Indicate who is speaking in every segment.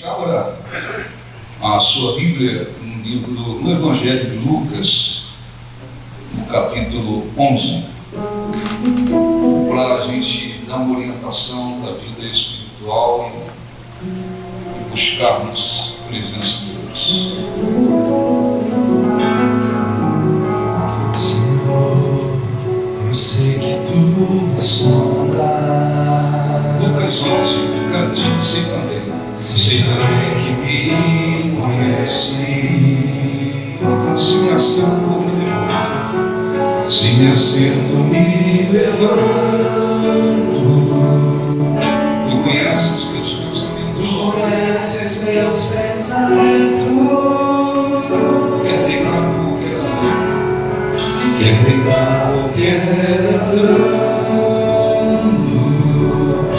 Speaker 1: que abra a sua Bíblia no Evangelho de Lucas, no capítulo 11, para a gente dar uma orientação da vida espiritual e buscarmos a presença de Deus.
Speaker 2: Senhor, eu sei que tu me sondas.
Speaker 1: Lucas 11, cante, sei também.
Speaker 2: Sei também que me conheces.
Speaker 1: Se me assento, me levanto.
Speaker 2: Se me assento, me levanto.
Speaker 1: Tu conheces meus pensamentos.
Speaker 2: Tu conheces meus pensamentos.
Speaker 1: Quer deitar ou quer andar.
Speaker 2: Quer deitar ou quer andando.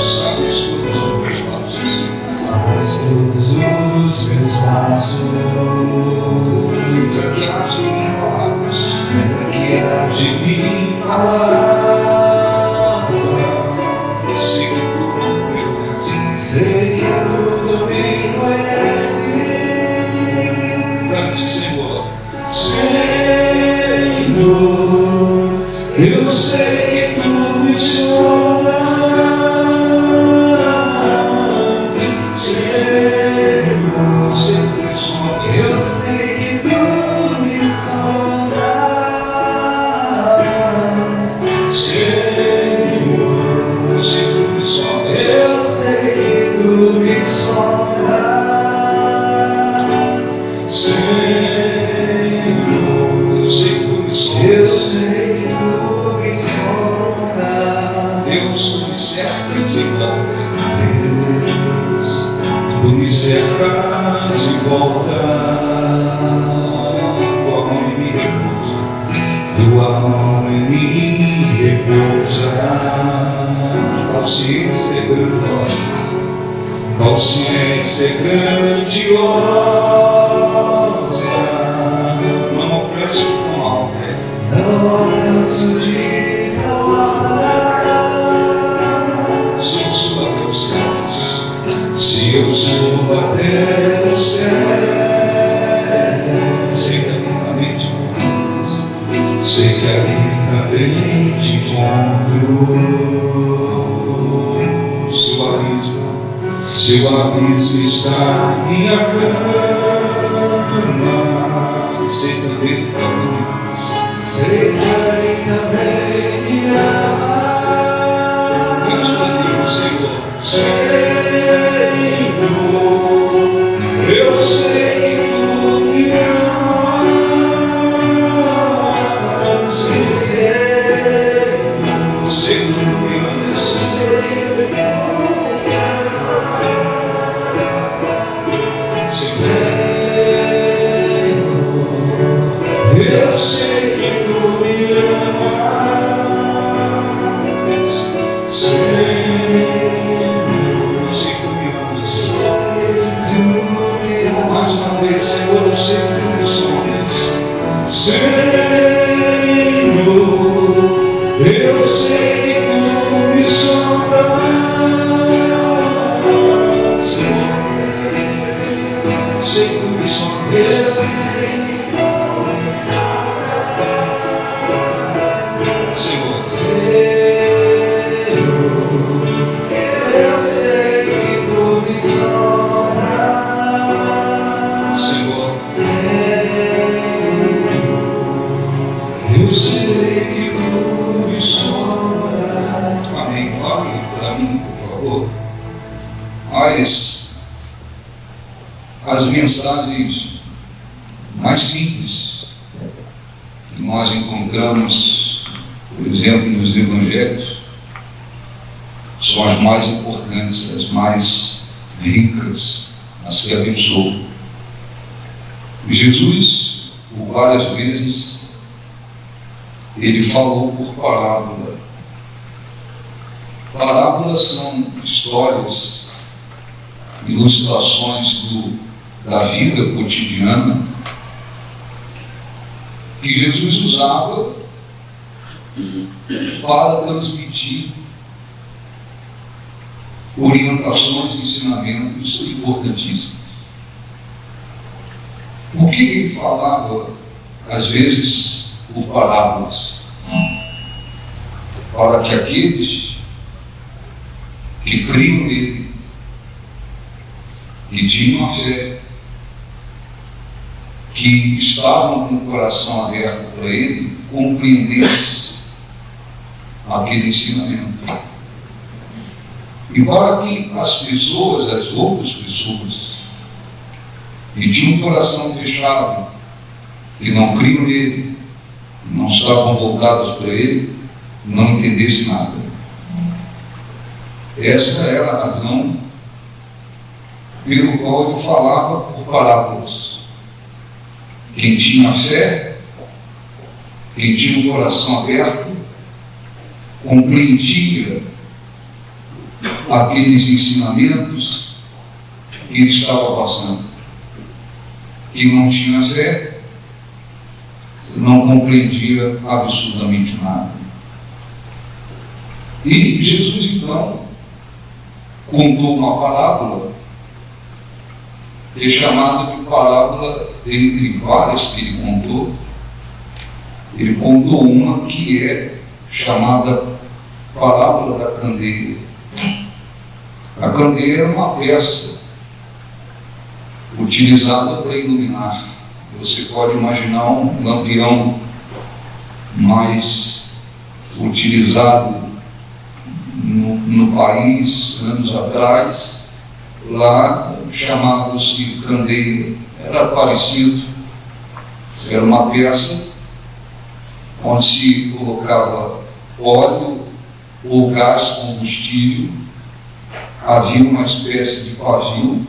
Speaker 1: Sabes todos os meus passos.
Speaker 2: Sabes todos os meus passos.
Speaker 1: Ainda que haja em mim palavras.
Speaker 2: Ainda que haja em mim palavras.
Speaker 1: Sei que tu me conheces.
Speaker 2: Sei que tudo me conhece.
Speaker 1: Cante, Senhor.
Speaker 2: Senhor, eu sei que tu me sondas. Senhor, eu sei que tu me sondas. Senhor, eu sei que tu me sondas. Senhor, eu sei que tu me sondas.
Speaker 1: Deus, tu me cercas e volta.
Speaker 2: Deus, tu me cercas e volta.
Speaker 1: Tua mão em mim repousa.
Speaker 2: Tua mão em mim repousa.
Speaker 1: Consciência grandiosa.
Speaker 2: Consciência grandiosa.
Speaker 1: Não alcanço com alta.
Speaker 2: Não alcanço de tão alta.
Speaker 1: Se eu subo até os céus.
Speaker 2: Se eu subo até o céu,
Speaker 1: Sei que ali também te encontro.
Speaker 2: sei que ali também te encontro. Se o abismo está em minha cama,
Speaker 1: Sei também que caminhos.
Speaker 2: sei que ali também me ama.
Speaker 1: Cante para Deus, Senhor.
Speaker 2: Senhor, eu sei que tu me amas.
Speaker 1: Sei que tu me amas.
Speaker 2: Eu sei que tu me amas. Senhor,
Speaker 1: Sei que tu me amas.
Speaker 2: tu me
Speaker 1: Mais uma vez, Senhor, eu sei que tu me sondas.
Speaker 2: Senhor, eu sei que tu me sondas.
Speaker 1: Sei que tu me sondas.
Speaker 2: Eu sei
Speaker 1: Senhor,
Speaker 2: Senhor, eu sei que tu me sondas.
Speaker 1: Senhor,
Speaker 2: Senhor, eu sei que tu me sondas.
Speaker 1: amém. Olhe para mim, por favor. As mensagens mais simples que nós encontramos, por exemplo, nos evangelhos, são as mais importantes, as mais ricas, as que abençoam. E Jesus, por várias vezes, ele falou por parábola. Parábolas são histórias, ilustrações da vida cotidiana que Jesus usava para transmitir orientações e ensinamentos importantíssimos. Por que ele falava, às vezes, por parábolas? Para que aqueles que criam nele, que tinham a fé, que estavam com o coração aberto para ele, compreendessem aquele ensinamento. E para que as pessoas, as outras pessoas, que tinham o coração fechado, que não criam nele, não estavam voltados para ele, não entendessem nada. Essa era a razão pelo qual ele falava por parábolas. Quem tinha fé, quem tinha o coração aberto, compreendia aqueles ensinamentos que ele estava passando. Quem não tinha fé, não compreendia absolutamente nada. E Jesus, então, contou uma parábola, que é chamada de parábola, entre várias que ele contou. Ele contou uma que é chamada parábola da candeia. A candeia era uma peça utilizada para iluminar. Você pode imaginar um lampião mais utilizado no país, anos atrás. Lá chamava-se candeia. Era parecido, era uma peça onde se colocava óleo ou gás combustível, havia uma espécie de pavio,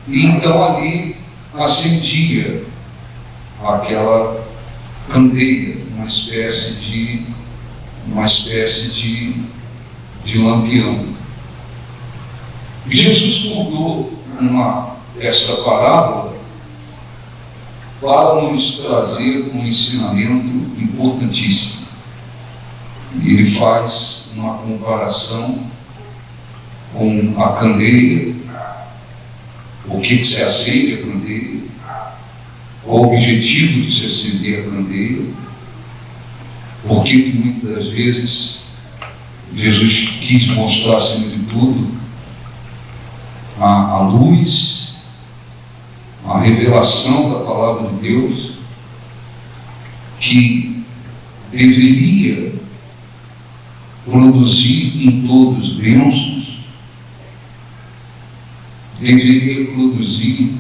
Speaker 1: e então ali acendia aquela candeia, uma espécie de lampião. E Jesus contou essa parábola para nos trazer um ensinamento importantíssimo. E ele faz uma comparação com a candeia, o que se acende a candeia, qual o objetivo de se acender a candeia, porque muitas das vezes Jesus quis mostrar, acima de tudo, a luz, a revelação da palavra de Deus, que deveria produzir em todos bênçãos, deveria produzir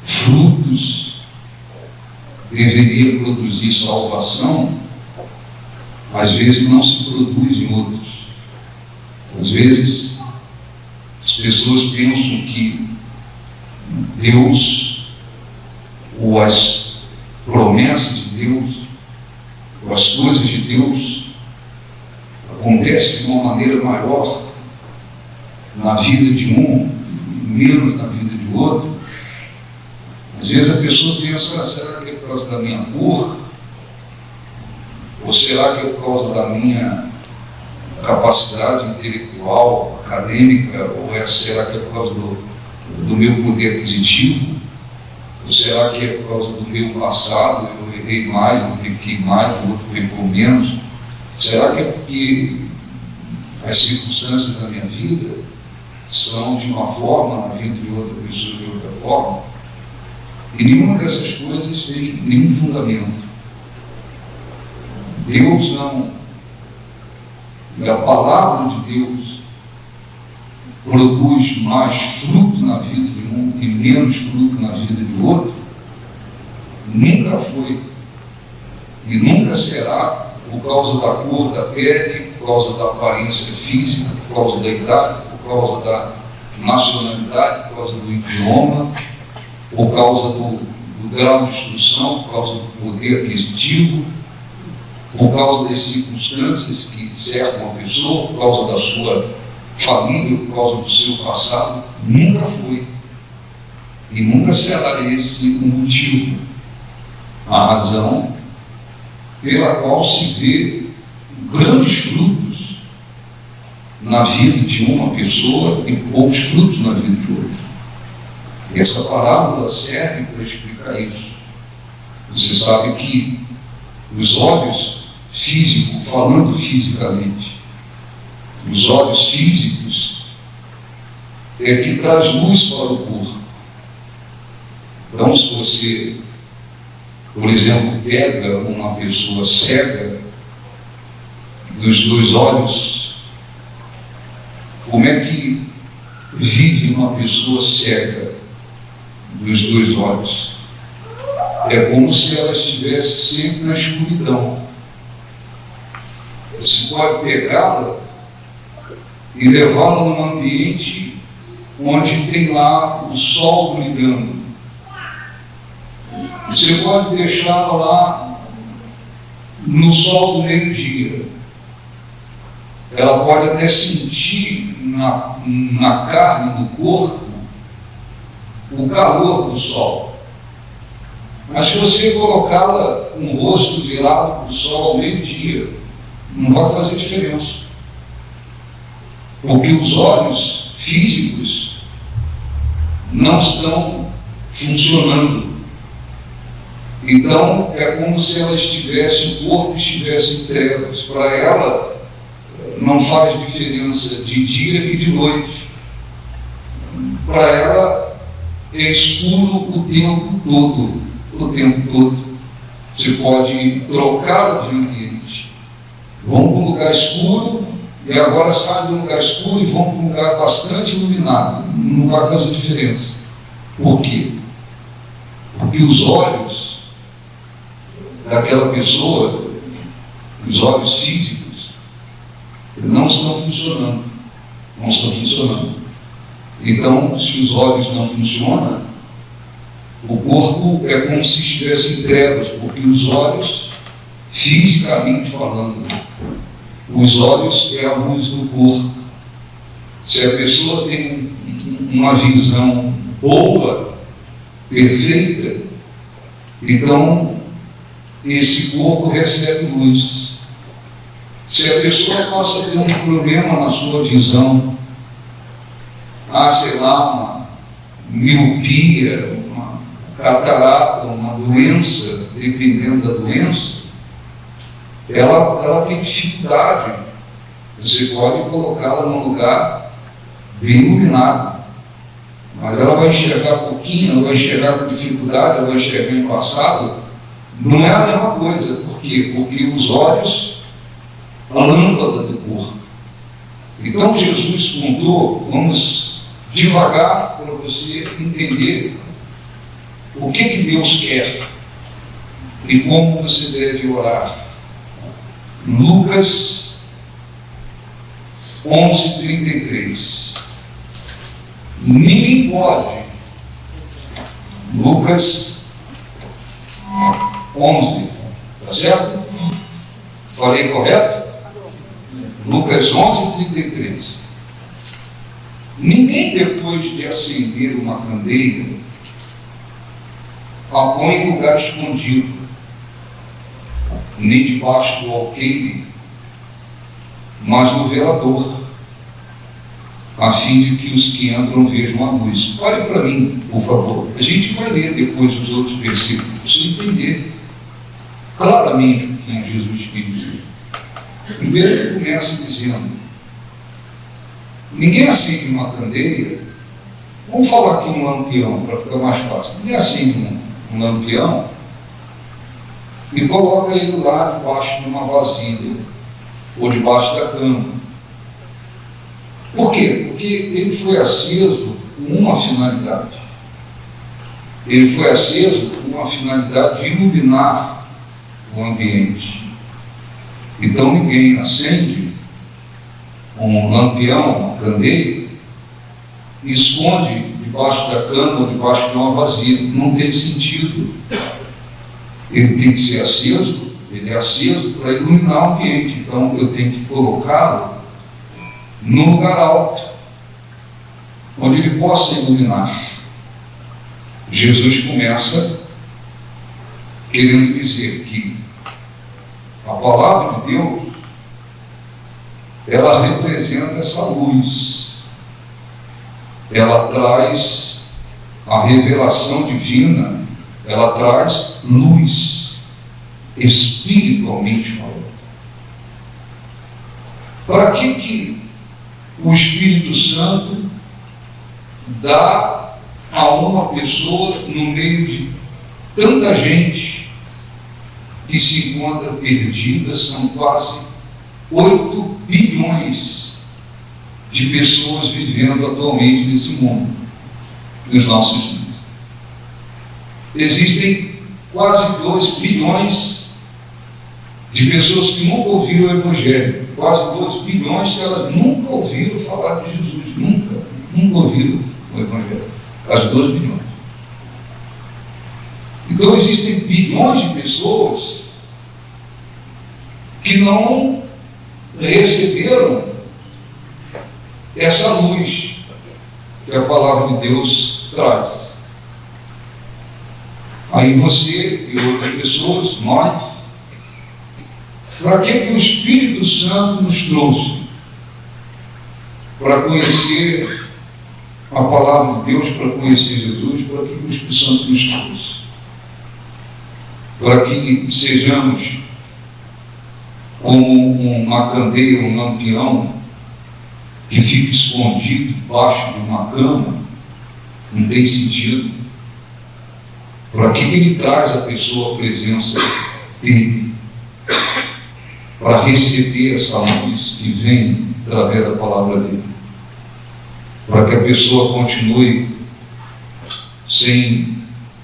Speaker 1: frutos, deveria produzir salvação. Às vezes não se produz em outros. Às vezes as pessoas pensam que Deus, ou as promessas de Deus, ou as coisas de Deus, acontecem de uma maneira maior na vida de um e menos na vida de outro. Às vezes a pessoa pensa, será que é por causa da minha cor? Ou será que é por causa da minha capacidade intelectual, acadêmica? Ou será que é por causa do meu poder aquisitivo? Ou será que é por causa do meu passado? Eu errei mais, eu pequei mais, o outro pecou menos? Será que é porque as circunstâncias da minha vida são de uma forma, na vida de outra pessoa de outra forma? E nenhuma dessas coisas tem nenhum fundamento. Deus não, e a palavra de Deus produz mais fruto na vida de um e menos fruto na vida do outro, nunca foi e nunca será por causa da cor da pele, por causa da aparência física, por causa da idade, por causa da nacionalidade, por causa do idioma, por causa do grau de instrução, por causa do poder aquisitivo, por causa das circunstâncias que cercam a pessoa, por causa da sua família, por causa do seu passado. Nunca foi e nunca será esse o motivo, a razão pela qual se vê grandes frutos na vida de uma pessoa e poucos frutos na vida de outra. E essa parábola serve para explicar isso. Você sabe que os olhos físicos, falando fisicamente, os olhos físicos é que traz luz para o corpo. Então, se você, por exemplo, pega uma pessoa cega dos dois olhos, como é que vive uma pessoa cega dos dois olhos? É como se ela estivesse sempre na escuridão. Você pode pegá-la e levá-la num ambiente onde tem lá o sol brilhando. Você pode deixá-la lá no sol do meio-dia. Ela pode até sentir na carne do corpo o calor do sol. Mas se você colocá-la com o rosto virado para o sol ao meio-dia, não vai fazer diferença. Porque os olhos físicos não estão funcionando. Então, é como se ela estivesse, o corpo estivesse em trevas. Para ela, não faz diferença de dia e de noite. Para ela, é escuro o tempo todo. O tempo todo. Você pode trocar de ambiente. Vão para um lugar escuro e agora saem de um lugar escuro e vão para um lugar bastante iluminado. Não vai fazer diferença. Por quê? Porque os olhos daquela pessoa, os olhos físicos, não estão funcionando. Não estão funcionando. Então, se os olhos não funcionam, o corpo é como se estivesse em trevas, porque os olhos, fisicamente falando, os olhos é a luz do corpo. Se a pessoa tem uma visão boa, perfeita, então esse corpo recebe luz. Se a pessoa passa a ter um problema na sua visão, sei lá, uma miopia, catarata, uma doença, dependendo da doença, ela tem dificuldade. Você pode colocá-la num lugar bem iluminado, mas ela vai enxergar pouquinho, ela vai enxergar com dificuldade, ela vai enxergar embaçado. Não é a mesma coisa. Por quê? Porque os olhos, a lâmpada do corpo. Então Jesus contou, vamos devagar para você entender o que Deus quer e como você deve orar. Lucas 11:33. Ninguém pode. Lucas 11, tá certo? Falei correto? Lucas 11:33. Ninguém, depois de acender uma candeia, a põe em lugar escondido, nem debaixo do alqueire, mas no velador, a fim de que os que entram vejam a luz. Olhe para mim, por favor. A gente vai ler depois os outros versículos, para você entender claramente o que Jesus quis dizer. Primeiro ele começa dizendo: ninguém acende uma candeia. Vamos falar aqui um lampião, para ficar mais fácil. Ninguém acende um lampião e coloca ele lá debaixo de uma vasilha ou debaixo da cama. Por quê? Porque ele foi aceso com uma finalidade. Ele foi aceso com uma finalidade de iluminar o ambiente. Então ninguém acende um lampião, uma candeia, e esconde debaixo da cama ou debaixo de uma vasilha. Não tem sentido. Ele tem que ser aceso, ele é aceso para iluminar o ambiente. Então eu tenho que colocá-lo num lugar alto, onde ele possa iluminar. Jesus começa querendo dizer que a palavra de Deus ela representa essa luz. Ela traz a revelação divina, ela traz luz, espiritualmente falando. Para que o Espírito Santo dá a uma pessoa no meio de tanta gente que se encontra perdida? São quase 8 bilhões de pessoas vivendo atualmente nesse mundo, nos nossos dias. Existem quase 2 bilhões de pessoas que nunca ouviram o Evangelho, quase 2 bilhões que elas nunca ouviram falar de Jesus, nunca ouviram o Evangelho, quase 2 bilhões. Então existem bilhões de pessoas que não receberam essa luz que a palavra de Deus traz. Aí você e outras pessoas, nós, para que o Espírito Santo nos trouxe? Para conhecer a palavra de Deus, para conhecer Jesus, para que o Espírito Santo nos trouxe? Para que sejamos como uma candeia, um lampião que fica escondido debaixo de uma cama, não tem sentido. Para que ele traz a pessoa a presença dele? Para receber essa luz que vem através da palavra dele. Para que a pessoa continue sem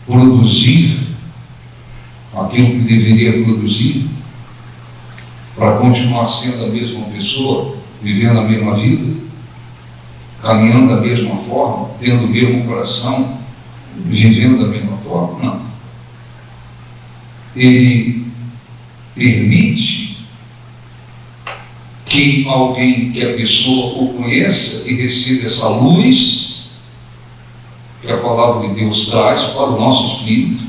Speaker 1: produzir aquilo que deveria produzir, para continuar sendo a mesma pessoa, vivendo a mesma vida, caminhando da mesma forma, tendo o mesmo coração, vivendo da mesma forma? Não. Ele permite que alguém, que a pessoa o conheça e receba essa luz que a palavra de Deus traz para o nosso espírito,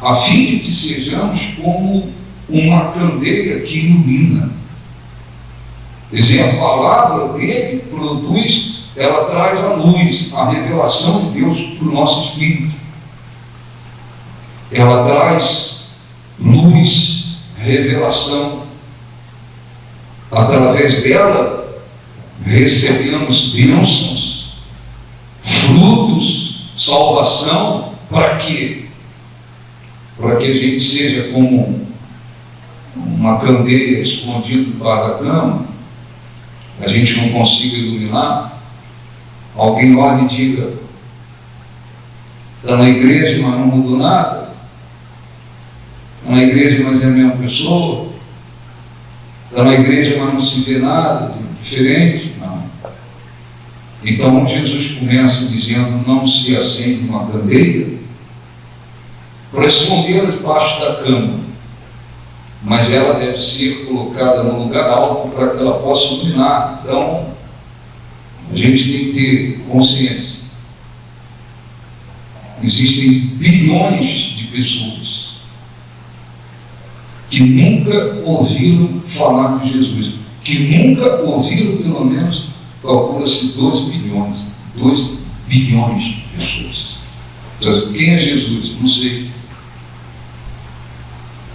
Speaker 1: a fim de que sejamos como uma candeia que ilumina. Quer dizer, a palavra dele produz, ela traz a luz, a revelação de Deus para o nosso espírito. Ela traz luz, revelação. Através dela, recebemos bênçãos, frutos, salvação. Para quê? Para que a gente seja como uma candeia escondida debaixo da cama, a gente não consiga iluminar. Alguém olha e diga: está na igreja, mas não mudou nada. Está na igreja, mas é a mesma pessoa. Está na igreja, mas não se vê nada diferente. Não. Então Jesus começa dizendo: não se acende uma candeia para escondê-la debaixo da cama, mas ela deve ser colocada num lugar alto para que ela possa iluminar. Então a gente tem que ter consciência. Existem bilhões de pessoas que nunca ouviram falar de Jesus, que nunca ouviram, pelo menos, calcula-se 2 bilhões de pessoas. Então, quem é Jesus? Não sei.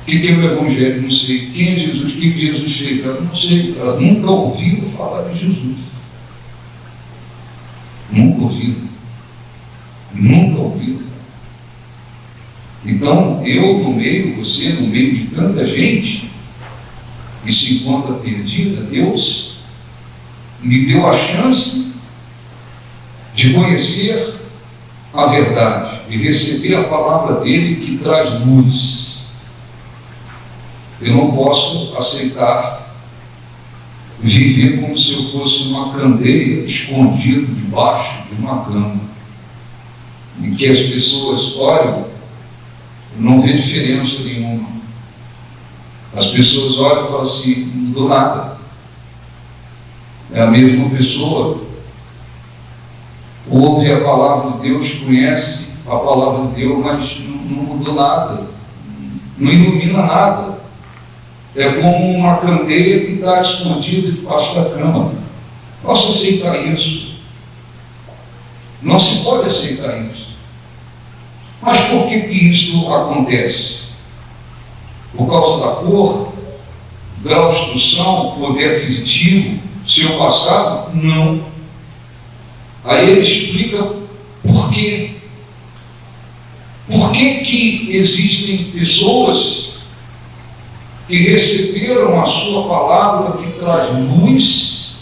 Speaker 1: O que é o Evangelho? Não sei. Quem é Jesus? O que Jesus fez? Eu não sei. Elas nunca ouviram falar de Jesus. Nunca ouviram. Nunca ouviram. Então, eu no meio, você no meio de tanta gente que se encontra perdida, Deus me deu a chance de conhecer a verdade e receber a palavra dele que traz luz. Eu não posso aceitar viver como se eu fosse uma candeia escondido debaixo de uma cama, em que as pessoas olham, não vê diferença nenhuma. As pessoas olham e falam assim: não mudou nada. É a mesma pessoa. Ouve a palavra de Deus, conhece a palavra de Deus, mas não mudou nada. Não ilumina nada. É como uma candeia que está escondida debaixo da cama. Posso aceitar isso? Não se pode aceitar isso. Mas por que isso acontece? Por causa da cor, grau de instrução, poder aquisitivo, seu passado? Não. Aí ele explica por quê. Por que existem pessoas que receberam a sua palavra que traz luz,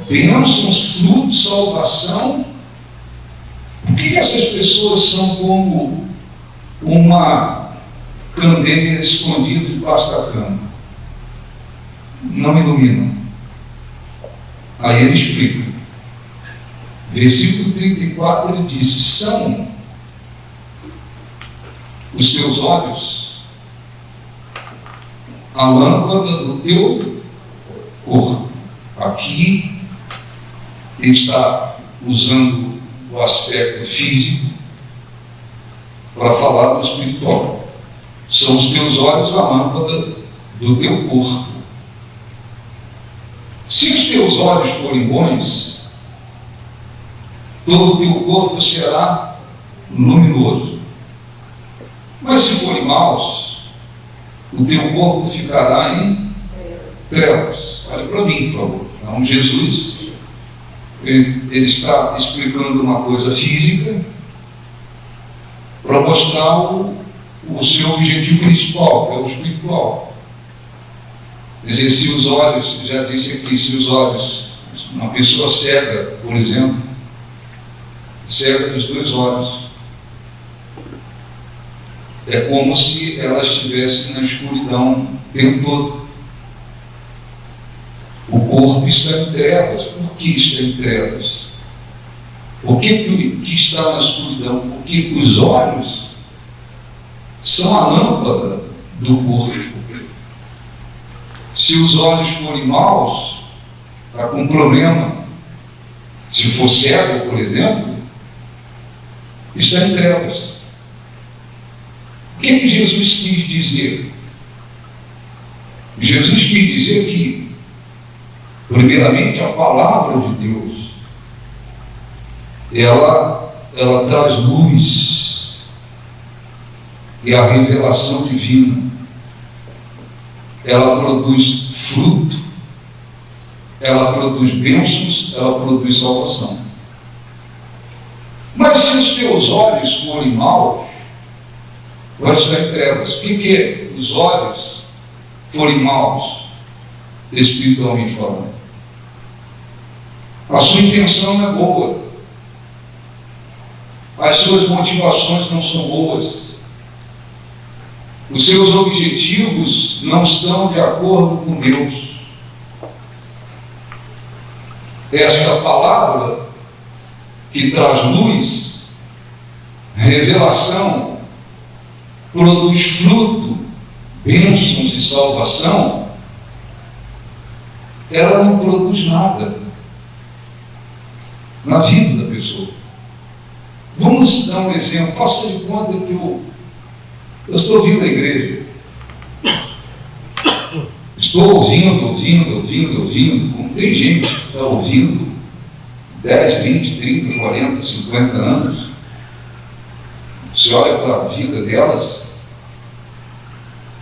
Speaker 1: bênçãos, frutos, salvação? Por que essas pessoas são como uma candeia escondida debaixo da cama? Não iluminam. Aí ele explica. Versículo 34, ele diz: são os teus olhos a lâmpada do teu corpo. Aqui ele está usando o aspecto físico para falar do espiritual. São os teus olhos a lâmpada do teu corpo. Se os teus olhos forem bons, todo o teu corpo será luminoso. Mas se forem maus, o teu corpo ficará em trevas. Olha para mim, por favor. Então, Jesus, ele está explicando uma coisa física para mostrar o seu objetivo principal, que é o espiritual. Quer dizer, se os olhos, já disse aqui, se os olhos, uma pessoa cega, por exemplo, cega dos dois olhos, é como se ela estivesse na escuridão o tempo todo. O corpo está em trevas. Por que está em trevas? Por que está na escuridão? Porque os olhos são a lâmpada do corpo. Se os olhos forem maus, está com problema. Se for cego, por exemplo, está em trevas. O que Jesus quis dizer? Jesus quis dizer que, primeiramente, a palavra de Deus, ela traz luz e a revelação divina. Ela produz fruto, ela produz bênçãos, ela produz salvação. Mas se os teus olhos forem maus, vai estar em trevas. O que é? Os olhos forem maus, espiritualmente falando. A sua intenção não é boa. As suas motivações não são boas. Os seus objetivos não estão de acordo com Deus. Esta palavra que traz luz, revelação, produz fruto, bênçãos e salvação, ela não produz nada na vida da pessoa. Vamos dar um exemplo. Faça de conta que eu estou vindo à igreja. Estou ouvindo. Como tem gente que está ouvindo 10, 20, 30, 40, 50 anos. Você olha para a vida delas,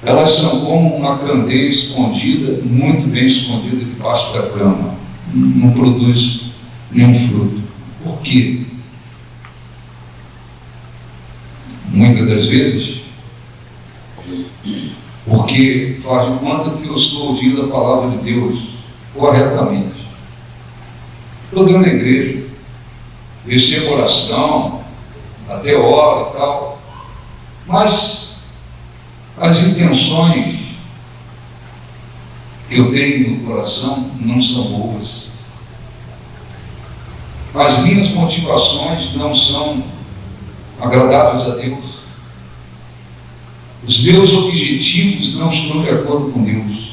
Speaker 1: elas são como uma candeia escondida, muito bem escondida debaixo da cama. Não produz nenhum fruto. Por quê? Muitas das vezes, porque faz de conta que eu estou ouvindo a palavra de Deus corretamente. Estou dentro da igreja, recebo oração, até ora e tal, mas as intenções que eu tenho no coração não são boas. As minhas motivações não são agradáveis a Deus. Os meus objetivos não estão de acordo com Deus.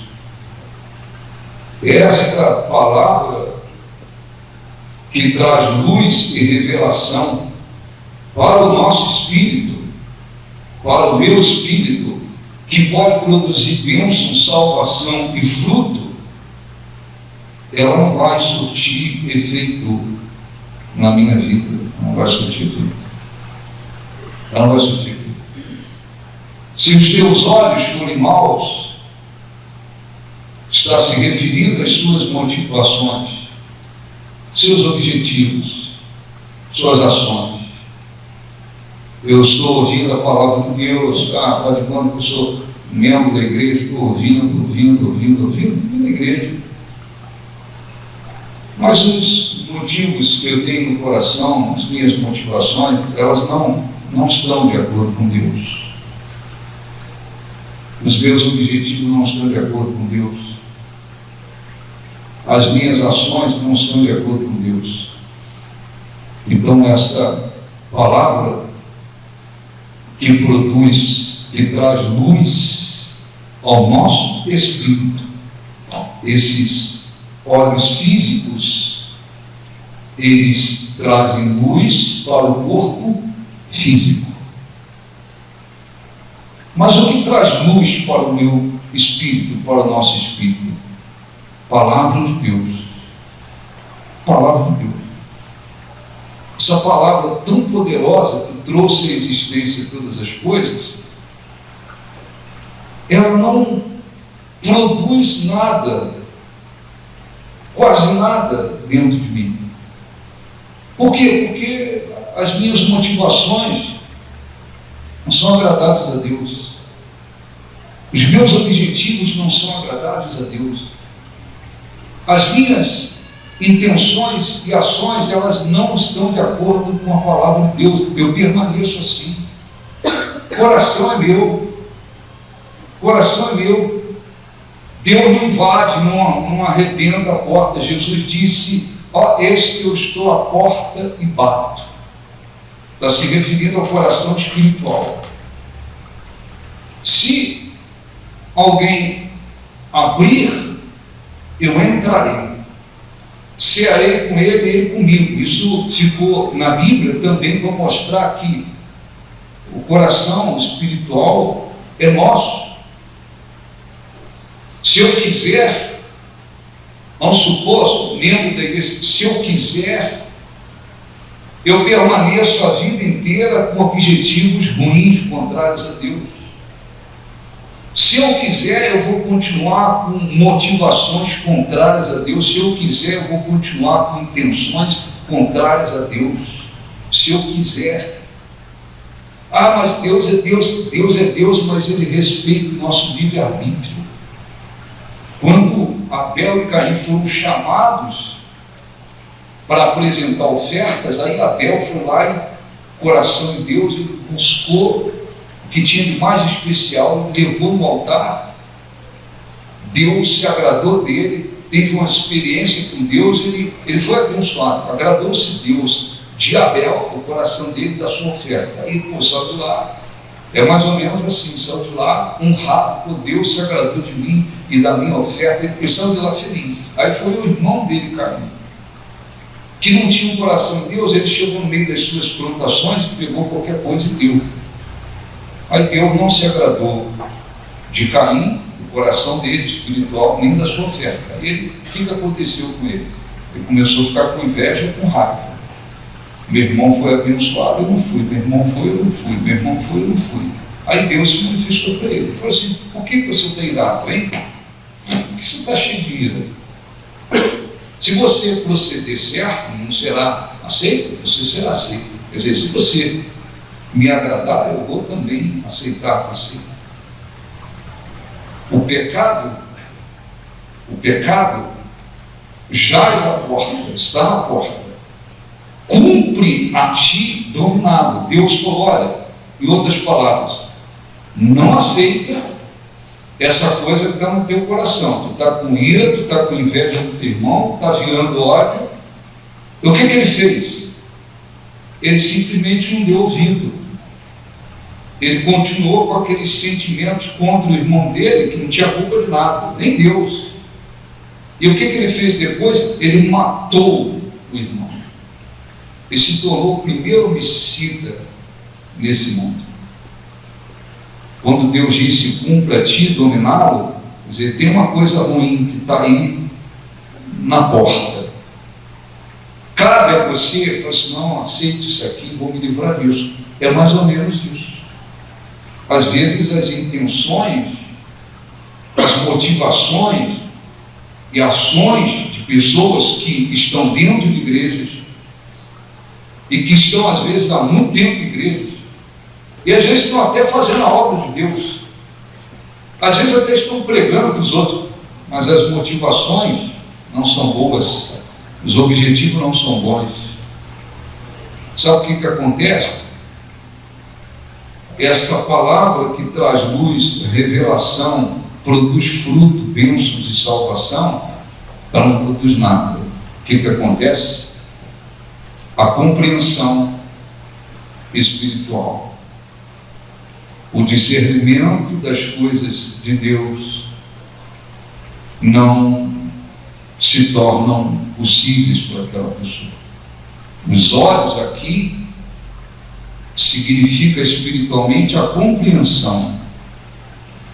Speaker 1: Esta palavra que traz luz e revelação para o nosso espírito, para o meu espírito, que pode produzir bênção, salvação e fruto, ela não vai surtir efeito na minha vida. Não vai surtir efeito. Ela não vai surtir efeito. Se os teus olhos forem maus, está se referindo às suas motivações, seus objetivos, suas ações. Eu estou ouvindo a palavra de Deus, faz de conta que eu sou membro da igreja, estou ouvindo a igreja. Mas os motivos que eu tenho no coração, as minhas motivações, elas não estão de acordo com Deus. Os meus objetivos não estão de acordo com Deus. As minhas ações não estão de acordo com Deus. Então, esta palavra que produz, que traz luz ao nosso espírito, esses olhos físicos, eles trazem luz para o corpo físico. Mas o que traz luz para o meu espírito, para o nosso espírito? Palavra de Deus. Palavra de Deus. Essa palavra tão poderosa que trouxe à existência todas as coisas, ela não produz nada, quase nada dentro de mim. Por quê? Porque as minhas motivações não são agradáveis a Deus. Os meus objetivos não são agradáveis a Deus. As minhas intenções e ações, elas não estão de acordo com a palavra de Deus. Eu permaneço assim. Coração é meu. Coração é meu. Deus não invade, não arrebenta a porta. Jesus disse: eis que eu estou à porta e bato. Está se referindo ao coração espiritual. Se alguém abrir, eu entrarei, cearei com ele e ele comigo. Isso ficou na Bíblia também para mostrar que o coração espiritual é nosso. Se eu quiser, vamos supor, membro da igreja, se eu quiser, eu permaneço a vida inteira com objetivos ruins, contrários a Deus. Se eu quiser, eu vou continuar com motivações contrárias a Deus. Se eu quiser, eu vou continuar com intenções contrárias a Deus. Se eu quiser. Mas Deus é Deus. Deus é Deus, mas Ele respeita o nosso livre-arbítrio. Quando Abel e Caim foram chamados para apresentar ofertas, aí Abel foi lá e, coração de Deus, ele buscou o que tinha de mais especial, levou no altar. Deus se agradou dele, teve uma experiência com Deus, ele foi abençoado, agradou-se Deus de Abel, o coração dele, da sua oferta. Aí ele saiu de lá, é mais ou menos assim, saiu de lá honrado, por Deus se agradou de mim e da minha oferta, ele saiu de lá feliz. Aí foi o irmão dele, Caim, que não tinha um coração de Deus. Ele chegou no meio das suas plantações e pegou qualquer coisa e deu. Aí Deus não se agradou de Caim, do coração dele espiritual, nem da sua oferta. Aí o que aconteceu com ele? Ele começou a ficar com inveja, com raiva. Meu irmão foi abençoado, eu não fui. Meu irmão foi, eu não fui. Meu irmão foi, eu não fui. Aí Deus se manifestou para ele. Ele falou assim: por que você está irado, hein? Por que você está cheio de ira? Se você proceder certo, não será aceito, você será aceito. Quer dizer, se você me agradar, eu vou também aceitar você. O pecado jaz à porta, está na porta. Cumpre a ti dominado. Deus falou: olha, em outras palavras, não aceita essa coisa que está no teu coração. Tu está com ira, tu está com inveja do teu irmão, está virando ódio. O que ele fez? Ele simplesmente não deu ouvido. Ele continuou com aqueles sentimentos contra o irmão dele, que não tinha culpa de nada, nem Deus. E o que ele fez depois? Ele matou o irmão. Ele se tornou o primeiro homicida nesse mundo. quando Deus disse, cumpra a ti dominá-lo, quer dizer, tem uma coisa ruim que está aí na porta. Cabe a você, falar assim, não, aceito isso aqui, vou me livrar disso. É mais ou menos isso. Às vezes as intenções, as motivações e ações de pessoas que estão dentro de igrejas e que estão às vezes há muito tempo em igrejas e às vezes estão até fazendo a obra de Deus, às vezes até estão pregando para os outros, mas as motivações não são boas, os objetivos não são bons. Sabe o que acontece? Esta palavra que traz luz, revelação, produz fruto, bênçãos e salvação, ela não produz nada. O que acontece? A compreensão espiritual, o discernimento das coisas de Deus não se tornam possíveis para aquela pessoa. Os olhos aqui significa espiritualmente a compreensão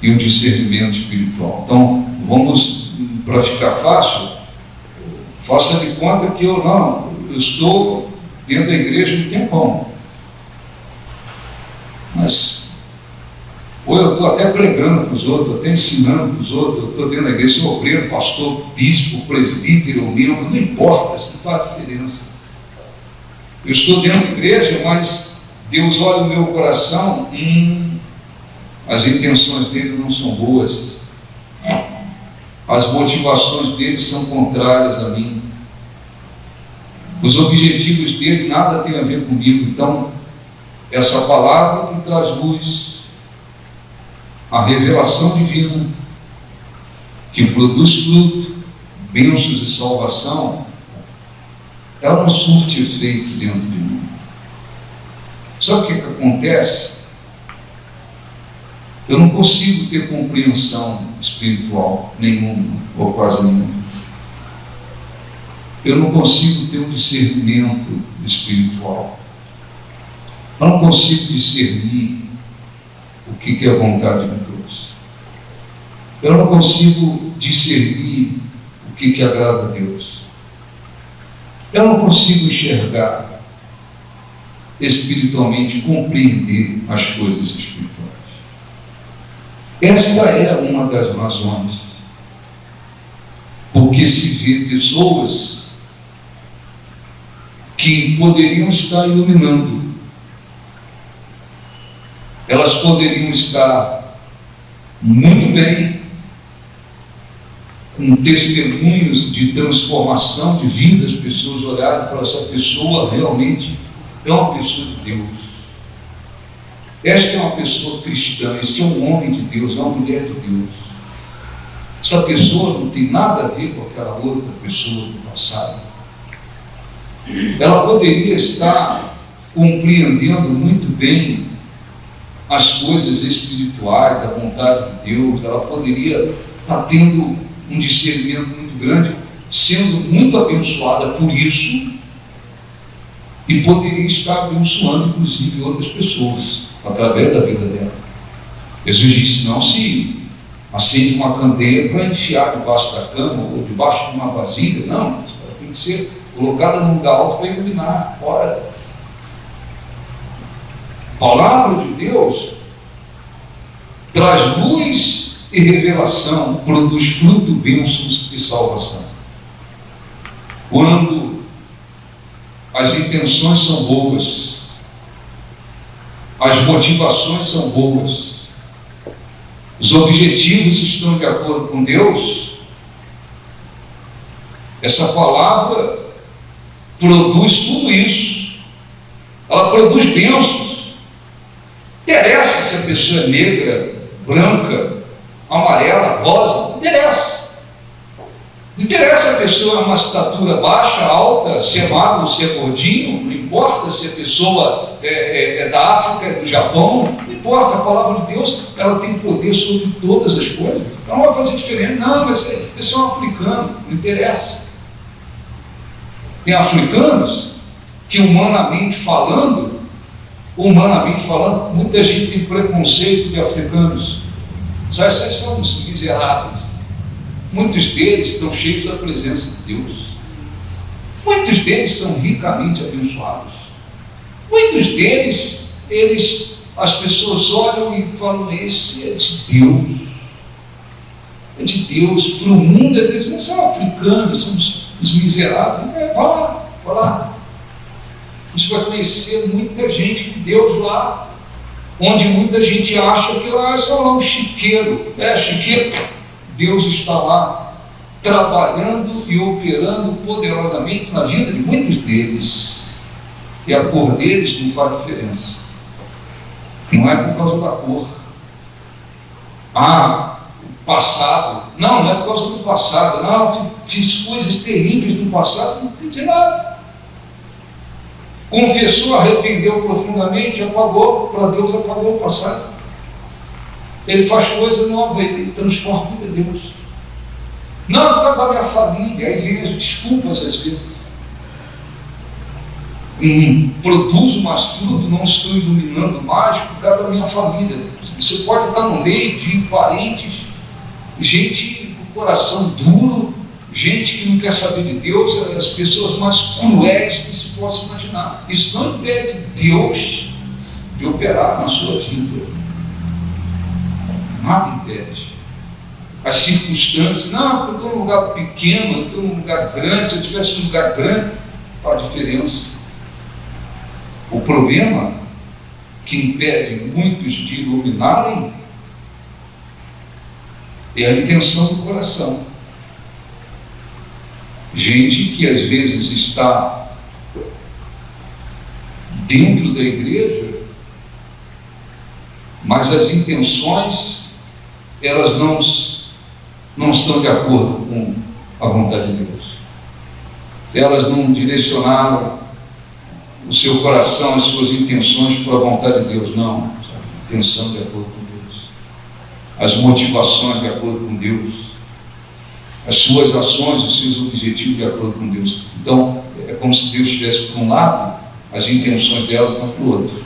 Speaker 1: e o discernimento espiritual. Então, vamos, para ficar fácil, faça de conta que eu estou dentro da igreja um tempão, mas ou eu estou até pregando para os outros, até ensinando para os outros, eu estou dentro da igreja, sou obreiro, pastor, bispo, presbítero, membro, não importa, isso não faz diferença. Eu estou dentro da igreja, mas Deus olha o meu coração, as intenções dele não são boas, as motivações dele são contrárias a mim, os objetivos dele nada tem a ver comigo. Então, essa palavra que traz luz, a revelação divina, que produz fruto, bênçãos e salvação, ela não surte efeito dentro de mim. Sabe o que acontece? Eu não consigo ter compreensão espiritual nenhuma, ou quase nenhuma. Eu não consigo ter um discernimento espiritual. Eu não consigo discernir o que é a vontade de Deus. Eu não consigo discernir o que agrada a Deus. Eu não consigo enxergar espiritualmente, compreender as coisas espirituais. Esta é uma das razões porque se vê pessoas que poderiam estar iluminando, elas poderiam estar muito bem, com testemunhos de transformação de vida, as pessoas olharem para essa pessoa, realmente é uma pessoa de Deus. Esta é uma pessoa cristã, este é um homem de Deus, é uma mulher de Deus. Essa pessoa não tem nada a ver com aquela outra pessoa do passado. Ela poderia estar compreendendo muito bem as coisas espirituais, a vontade de Deus, ela poderia estar tendo um discernimento muito grande, sendo muito abençoada por isso, e poderia estar abençoando inclusive outras pessoas através da vida dela. Jesus disse: não se acende uma candeia para enfiar debaixo da cama ou debaixo de uma vasilha, não, ela tem que ser colocada num lugar alto para iluminar. Ora, a palavra de Deus traz luz e revelação, produz fruto, bênçãos e salvação. Quando as intenções são boas, as motivações são boas, os objetivos estão de acordo com Deus, essa palavra produz tudo isso. Ela produz bênçãos. Interessa se a pessoa é negra, branca, amarela, rosa, não interessa. Não interessa se a pessoa é uma estatura baixa, alta, se é magro, se é gordinho, não importa se a pessoa é da África, é do Japão, não importa. A palavra de Deus, ela tem poder sobre todas as coisas. Ela não vai fazer diferente. Não, esse é um africano, não interessa. Tem africanos que, humanamente falando, humanamente falando, muita gente tem preconceito de africanos. Esses são os miseráveis. Muitos deles estão cheios da presença de Deus. Muitos deles são ricamente abençoados. Muitos deles, as pessoas olham e falam, esse é de Deus. É de Deus. Para o mundo, eles são africanos, são os miseráveis. Vai lá. Você vai conhecer muita gente de Deus lá, onde muita gente acha que lá é só lá um chiqueiro. Chiqueiro. Deus está lá, trabalhando e operando poderosamente na vida de muitos deles. E a cor deles não faz diferença. Não é por causa da cor. O passado. Não é por causa do passado. Não, fiz coisas terríveis no passado, não quer dizer nada. Confessou, arrependeu profundamente, apagou, para Deus apagou o passado. Ele faz coisa nova, ele transforma a vida de Deus. Não, por causa da minha família, a igreja, desculpas às vezes. Produzo mais fruto, não estou iluminando mais por causa da minha família. Você pode estar no meio de parentes, gente com coração duro, gente que não quer saber de Deus, as pessoas mais cruéis que se possa imaginar. Isso não impede Deus de operar na sua vida. Nada impede. As circunstâncias, não, eu estou num lugar pequeno, eu estou num lugar grande, se eu estivesse num lugar grande, faz diferença. O problema que impede muitos de iluminarem é a intenção do coração. Gente que às vezes está dentro da igreja, mas as intenções, elas não estão de acordo com a vontade de Deus. Elas não direcionaram o seu coração, as suas intenções para a vontade de Deus, não. A intenção de acordo com Deus. As motivações de acordo com Deus. As suas ações, os seus objetivos de acordo com Deus. Então, é como se Deus estivesse por um lado, as intenções delas estão para o outro.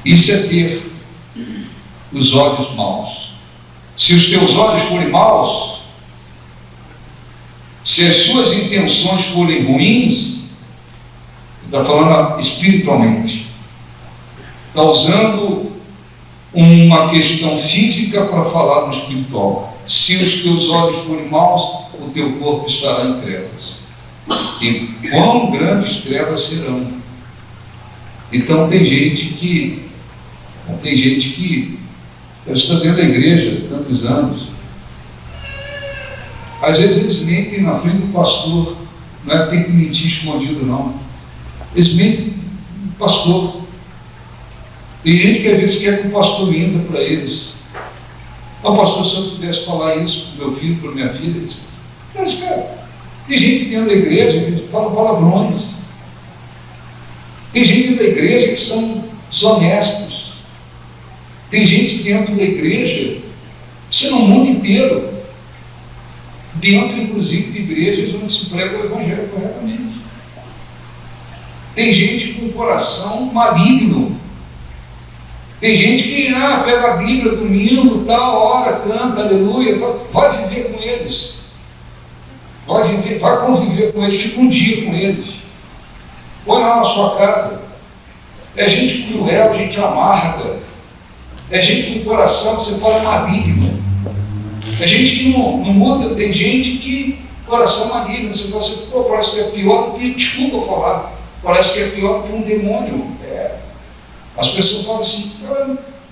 Speaker 1: Isso é ter os olhos maus. Se os teus olhos forem maus, se as suas intenções forem ruins, está falando espiritualmente, está usando uma questão física para falar no espiritual. Se os teus olhos forem maus, o teu corpo estará em trevas. E quão grandes trevas serão. Então tem gente que está dentro da igreja há tantos anos. Às vezes eles mentem na frente do pastor. Não é que tem que mentir escondido, não. Eles mentem no pastor. Tem gente que às vezes quer que o pastor minta para eles. Pastor, se eu pudesse falar isso para o meu filho, para a minha filha, mas cara, tem gente dentro da igreja que fala palavrões. Tem gente dentro da igreja que são desonestos. Tem gente dentro da igreja, isso é no mundo inteiro, dentro inclusive de igrejas onde se prega o evangelho corretamente. Tem gente com o coração maligno. Tem gente que pega a Bíblia domingo, tal hora, canta, aleluia, tal. Vai viver com eles. Vai conviver com eles, fica um dia com eles. Põe lá na sua casa. É gente cruel, gente amarga. É gente com o coração que você fala maligno. É gente que não muda. Tem gente que coração maligno. Você fala assim, parece que é pior do que, desculpa falar, parece que é pior do que um demônio. As pessoas falam assim,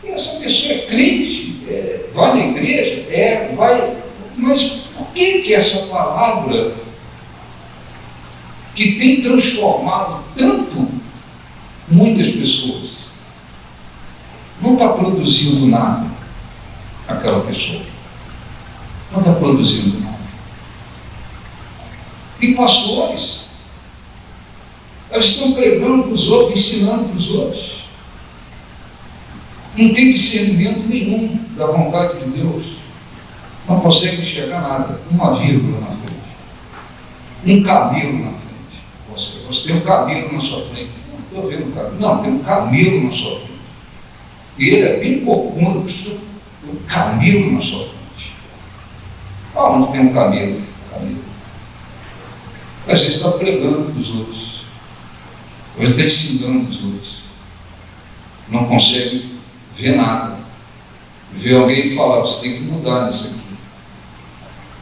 Speaker 1: essa pessoa é crente, vai na igreja, vai, mas por que essa palavra que tem transformado tanto muitas pessoas não está produzindo nada aquela pessoa? Não está produzindo nada. Tem pastores, eles estão pregando para os outros, ensinando para os outros. Não tem discernimento nenhum da vontade de Deus. Não consegue enxergar nada. Uma vírgula na frente. Um cabelo na frente. Você tem um cabelo na sua frente. Não estou vendo camelo. Não, tem um camelo na sua frente. E ele é bem corcunda, um camelo na sua frente. Aonde tem um camelo? Camelo. A gente está pregando para os outros. A gente está ensinando os outros. Não consegue ver nada. Ver alguém falar, você tem que mudar nisso aqui.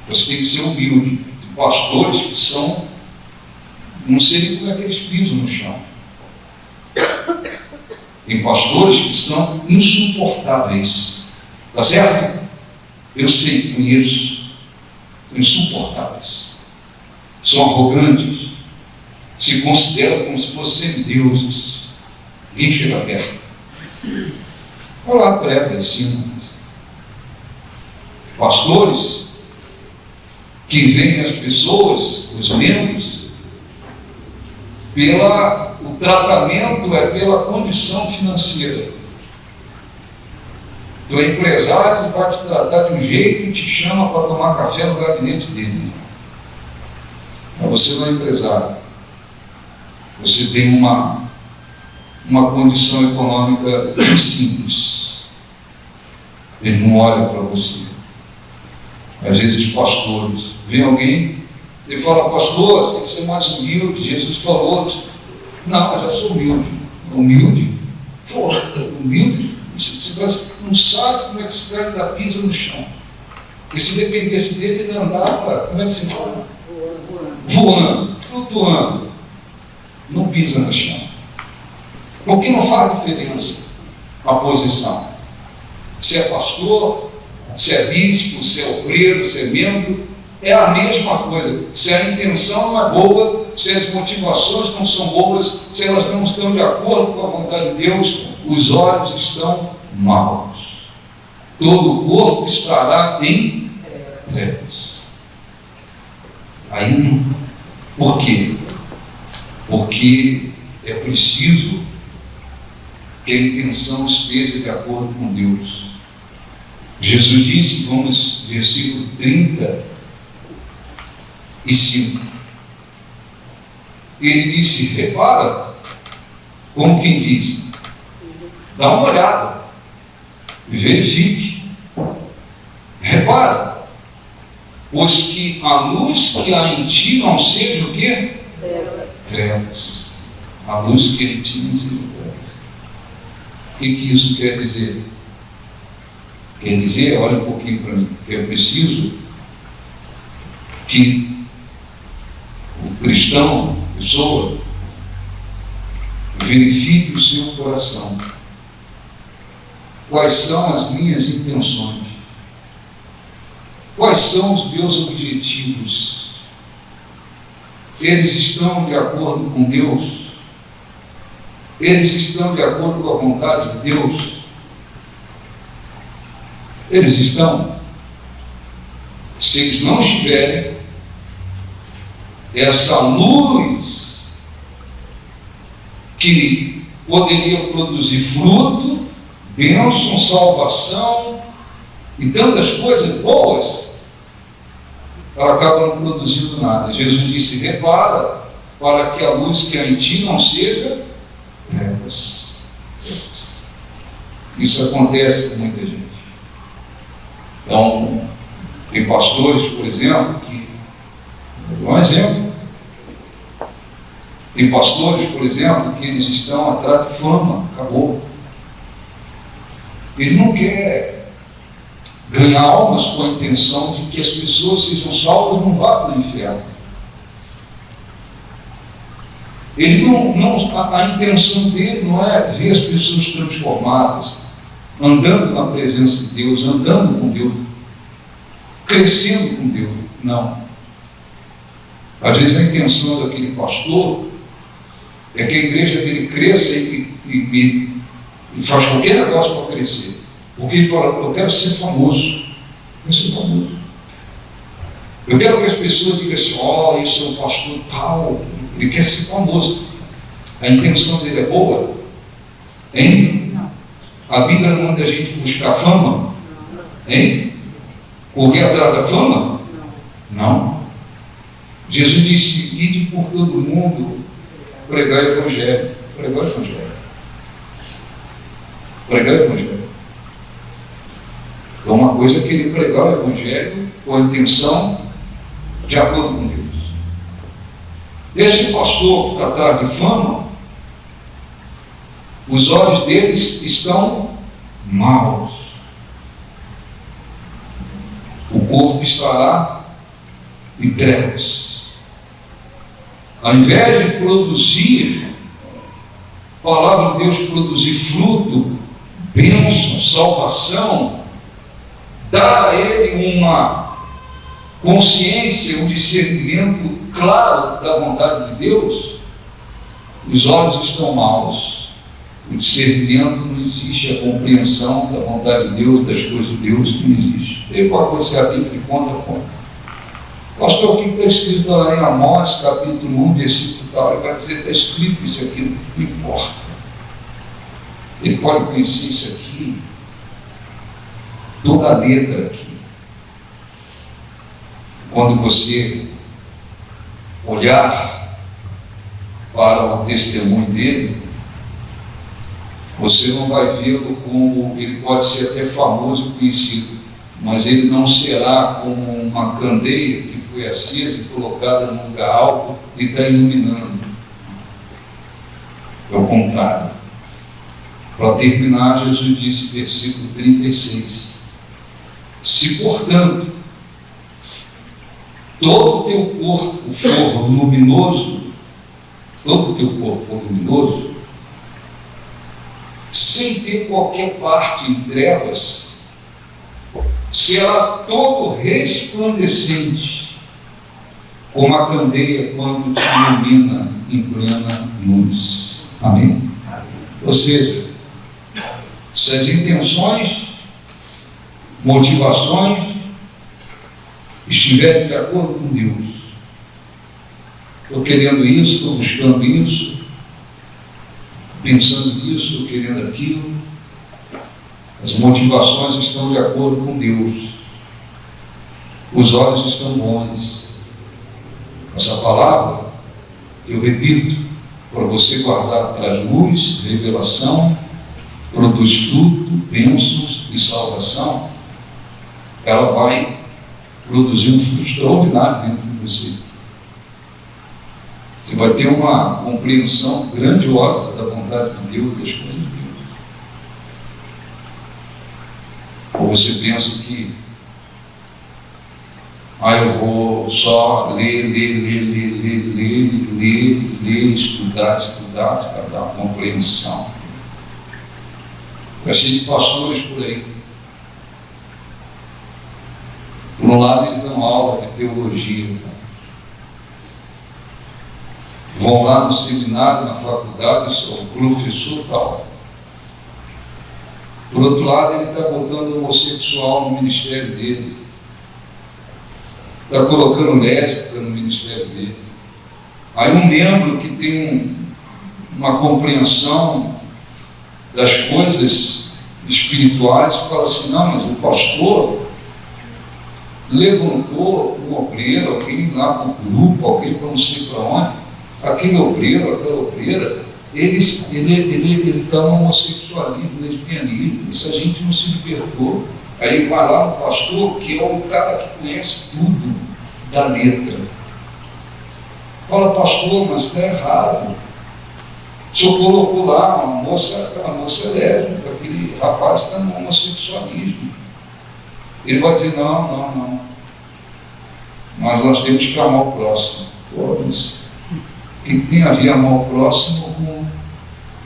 Speaker 1: Você tem que ser humilde. Tem pastores que são, não sei nem como é que eles pisam no chão. Tem pastores que são insuportáveis. Está certo? Eu sei, conheço. Insuportáveis. São arrogantes. Se consideram como se fossem semideuses. Ninguém chega perto. Vai lá, prega, ensina. Pastores que veem as pessoas, os membros, o tratamento é pela condição financeira. Tu é empresário, vai te tratar de um jeito e te chama para tomar café no gabinete dele. Mas você não é empresário. Você tem uma condição econômica bem simples. Ele não olha para você. Às vezes pastores, vem alguém e fala, pastor, você tem que ser mais humilde, Jesus falou. Não, eu já sou humilde. Humilde? Pô, humilde? Você não sabe como é que esse cara dá pisa no chão. E se dependesse dele, ele andava, como é que se fala? Voando, flutuando. Não pisa no chão. Porque não faz diferença a posição. Se é pastor, se é bispo, se é obreiro, se é membro, é a mesma coisa. Se a intenção não é boa, se as motivações não são boas, se elas não estão de acordo com a vontade de Deus, os olhos estão maus. Todo o corpo estará em trevas. Aí não. Por quê? Porque é preciso que a intenção esteja de acordo com Deus. Jesus disse, vamos, versículo 35. Ele disse, repara, como quem diz, dá uma olhada, verifique, repara, pois que a luz que há em ti não seja o quê? Trevas. A luz que ele tinha seja trevas. O que isso quer dizer? Quer dizer, olha um pouquinho para mim, que é preciso que o cristão, a pessoa, verifique o seu coração. Quais são as minhas intenções? Quais são os meus objetivos? Eles estão de acordo com Deus? Eles estão de acordo com a vontade de Deus? Eles estão? Se eles não estiverem, essa luz que poderia produzir fruto, bênção, salvação e tantas coisas boas, ela acaba não produzindo nada. Jesus disse, repara, para que a luz que há em ti não seja trevas. Isso acontece com muita gente. Então, tem pastores, por exemplo, que, um exemplo, tem pastores, por exemplo, que eles estão atrás de fama, acabou. Ele não quer ganhar almas com a intenção de que as pessoas sejam salvas, não vá para o inferno. Ele a intenção dele não é ver as pessoas transformadas, andando na presença de Deus, andando com Deus, crescendo com Deus. Não. Às vezes a intenção daquele pastor é que a igreja dele cresça e faz qualquer negócio para crescer. Porque ele fala, eu quero ser famoso. Eu quero ser famoso. Eu quero que as pessoas digam assim, ó, esse é o pastor tal. Ele quer ser famoso. A intenção dele é boa? Hein? Não. A Bíblia manda a gente buscar fama? Hein? Correr atrás da fama? Não. Jesus disse, ide por todo mundo pregar o evangelho. Pregar o Evangelho. Pregar o Evangelho. Então, uma coisa é querer pregar o Evangelho com a intenção de acordo com Deus. Esse pastor que está atrás de fama, os olhos deles estão maus. O corpo estará em trevas. Ao invés de produzir, a palavra de Deus produzir fruto, bênção, salvação, dá a ele uma consciência, um discernimento claro da vontade de Deus, os olhos estão maus, o discernimento não existe, a compreensão da vontade de Deus, das coisas de Deus não existe. Ele pode conhecer a Bíblia de conta. Pastor, o que está escrito lá em Amós, capítulo 1, versículo tal? Ele vai dizer, está escrito isso aqui, não importa. Ele pode conhecer isso aqui, toda a letra aqui. Quando você olhar para o testemunho dele, você não vai vê-lo como, ele pode ser até famoso e conhecido, mas ele não será como uma candeia que foi acesa e colocada num lugar alto e está iluminando. É o contrário. Para terminar, Jesus disse, versículo 36, se portanto todo o teu corpo for luminoso, todo o teu corpo for luminoso, sem ter qualquer parte em trevas, será todo resplandecente, como a candeia quando te ilumina em plena luz. Amém? Ou seja, se as intenções, motivações estiverem de acordo com Deus, estou querendo isso, estou buscando isso, pensando nisso, estou querendo aquilo, as motivações estão de acordo com Deus, os olhos estão bons. Essa palavra, eu repito, para você guardar, traz luz, revelação, produz fruto, bênçãos e salvação. Ela vai produzir um fruto extraordinário dentro de você. Você vai ter uma compreensão grandiosa da vontade de Deus, das coisas de Deus. Ou você pensa que eu vou só ler, estudar, para dar uma compreensão. Está cheio de pastores por aí. Por um lado, eles dão aula de teologia. Vão lá no seminário, na faculdade, o professor tal. Por outro lado, ele está botando o homossexual no ministério dele. Está colocando lésbica no ministério dele. Aí um membro que tem uma compreensão das coisas espirituais fala assim, não, mas o pastor levantou um obreiro, alguém lá para o grupo, alguém para não sei para onde, aquele obreiro, aquela obreira, ele está no homossexualismo, lesbianismo, essa gente não se libertou. Aí vai lá no pastor, que é o cara que conhece tudo da letra. Fala, pastor, mas está errado. O senhor colocou lá aquela moça lésbica, aquele rapaz está no homossexualismo. Ele vai dizer, não. Mas nós temos que amar o próximo. Pô, mas o que tem a ver amar o próximo com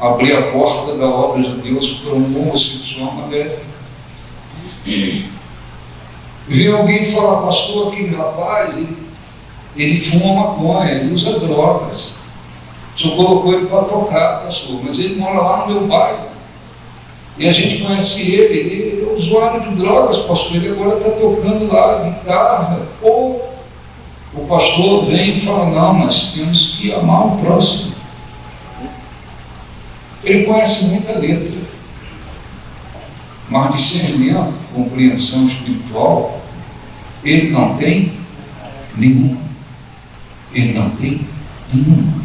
Speaker 1: abrir a porta da obra de Deus para um homossexual, uma lésbica? Vem alguém falar, pastor, aquele rapaz, ele fuma maconha, ele usa drogas. O senhor colocou ele para tocar, pastor, mas ele mora lá no meu bairro. E a gente conhece ele é usuário de drogas, pastor, ele agora está tocando lá guitarra. Ou o pastor vem e fala, não, mas temos que amar o próximo. Ele conhece muita letra, mas discernimento, compreensão espiritual, ele não tem nenhuma. Ele não tem nenhuma.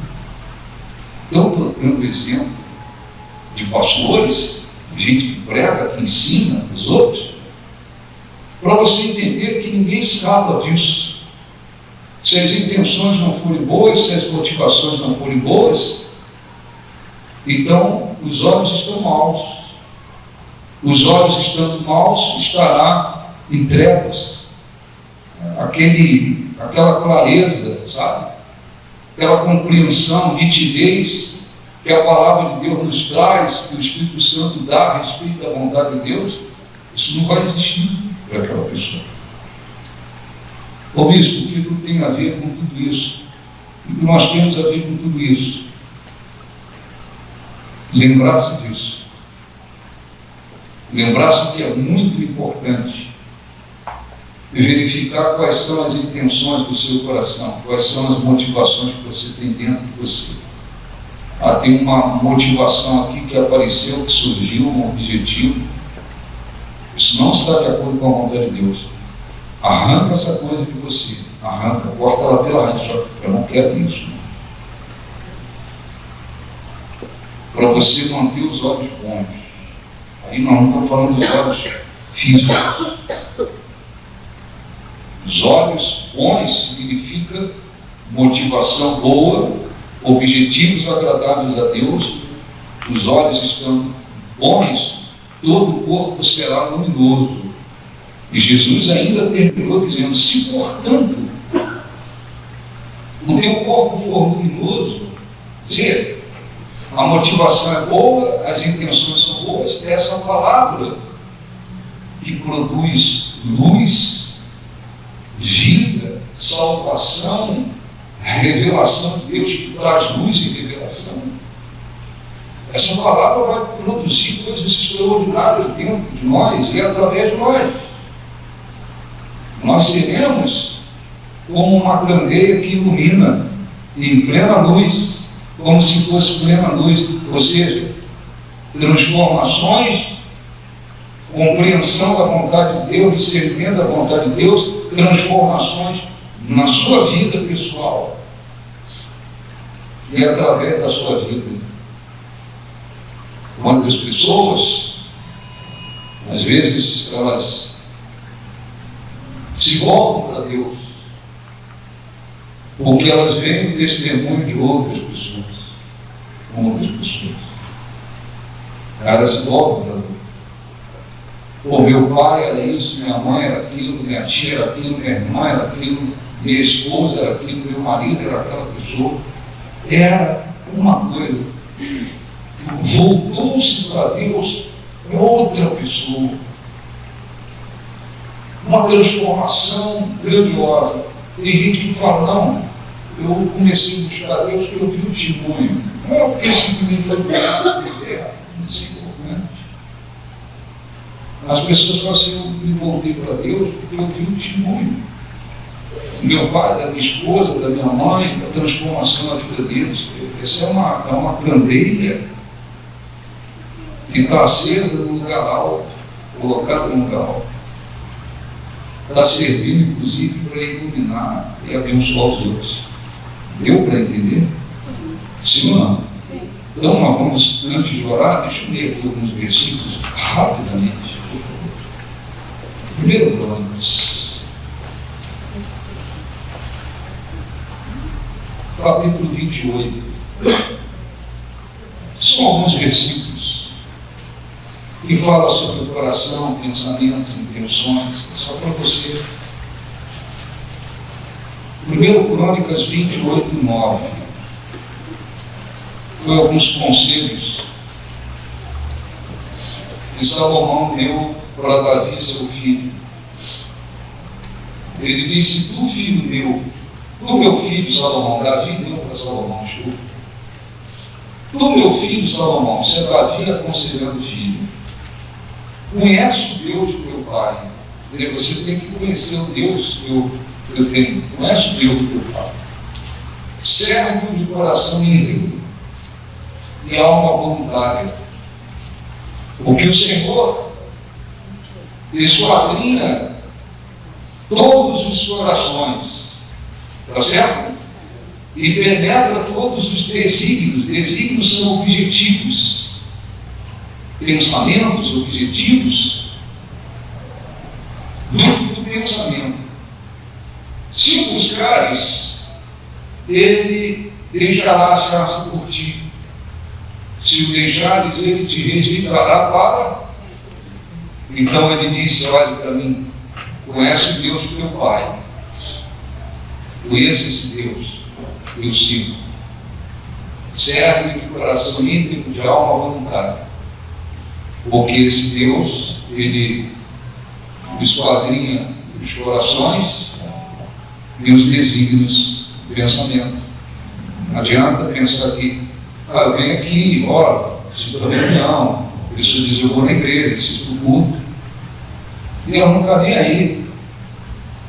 Speaker 1: estão dando exemplo de pastores, gente que prega, que ensina os outros, para você entender que ninguém escapa disso. Se as intenções não forem boas, se as motivações não forem boas, então os olhos estão maus. Os olhos estando maus, estará em trevas. Aquela clareza, sabe? Aquela compreensão, nitidez que a palavra de Deus nos traz, que o Espírito Santo dá a respeito da vontade de Deus, isso não vai existir para aquela pessoa. Ô bispo, o que tem a ver com tudo isso? O que nós temos a ver com tudo isso? Lembrar-se disso. Lembrar-se que é muito importante verificar quais são as intenções do seu coração, quais são as motivações que você tem dentro de você. Tem uma motivação aqui que apareceu, que surgiu, um objetivo. Isso não está de acordo com a vontade de Deus. Arranca essa coisa de você. Arranca, corta ela pela raiz. Eu não quero isso. Para você manter os olhos bons. Aí nós não estamos falando dos olhos físicos. Os olhos bons significa motivação boa, objetivos agradáveis a Deus. Os olhos estando bons, todo o corpo será luminoso. E Jesus ainda terminou dizendo: se portanto o teu corpo for luminoso, se a motivação é boa, as intenções são boas, é essa palavra que produz luz, vida, salvação, revelação de Deus, que traz luz e revelação. Essa palavra vai produzir coisas extraordinárias dentro de nós e através de nós. Nós seremos como uma candeia que ilumina em plena luz, como se fosse plena luz, ou seja, transformações, compreensão da vontade de Deus, discernimento da vontade de Deus, transformações na sua vida pessoal e através da sua vida. Quantas pessoas, às vezes, elas se voltam para Deus porque elas veem o testemunho de outras pessoas. Elas se voltam para Deus. Pô, meu pai era isso, minha mãe era aquilo, minha tia era aquilo, minha irmã era aquilo, minha esposa era aquilo, meu marido era aquela pessoa. Era uma coisa. Voltou-se para Deus, é outra pessoa. Uma transformação grandiosa. Tem gente que fala: não, eu comecei a buscar Deus porque eu vi o testemunho. Não é porque simplesmente foi pecado, isso é importante. As pessoas falam assim: eu me voltei para Deus porque eu vi o testemunho. Meu pai, da minha esposa, da minha mãe, a transformação na vida deles. Essa é uma candeia que está acesa no lugar alto, colocada no lugar alto. Está servindo, inclusive, para iluminar e abençoar os outros. Deu para entender? Sim ou não? Sim. Então, nós vamos, antes de orar, deixa eu ler aqui alguns versículos rapidamente. 1 Crônicas, capítulo 28. São alguns versículos que fala sobre o coração, pensamentos, intenções, só para você. 1 Crônicas 28, 9. Foi alguns conselhos que Salomão deu para Davi, seu filho. Ele disse: tu, filho meu, tu, meu filho Salomão, Davi deu para Salomão, desculpa. Tu, meu filho Salomão, isso é Davi aconselhando o filho. Conhece o Deus do teu pai. Você tem que conhecer o Deus que eu tenho. Conhece o Deus do teu pai. Serve de coração íntegro e alma voluntária. Porque o Senhor esquadrinha todos os corações. Está certo? e penetra todos os desígnios. Desígnios são objetivos, pensamentos, objetivos do pensamento. Se buscares, ele deixará achar-se por ti. Se o deixares, ele te rejeitará para. Então ele disse: olha para mim, conhece o Deus do teu pai, conheça esse Deus, eu sigo, serve de coração íntegro, de alma voluntária, porque esse Deus, ele esquadrinha os corações e os desígnios do pensamento. Não adianta pensar que vem aqui, ora, assisto a reunião, a pessoa diz: eu vou na igreja, assisto o culto, e eu não está nem aí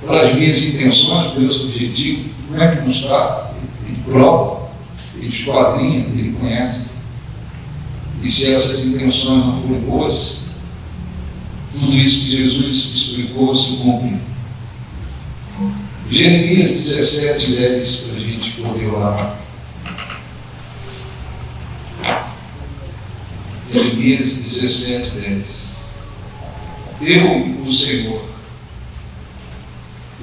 Speaker 1: para as minhas intenções, pelos objetivos. Como é que não está? Ele prova, ele esquadrinha, ele conhece. E se essas intenções não forem boas, tudo isso que Jesus explicou se cumpre. Jeremias 17:10, para a gente poder orar. Jeremias 17:10. Eu, o Senhor,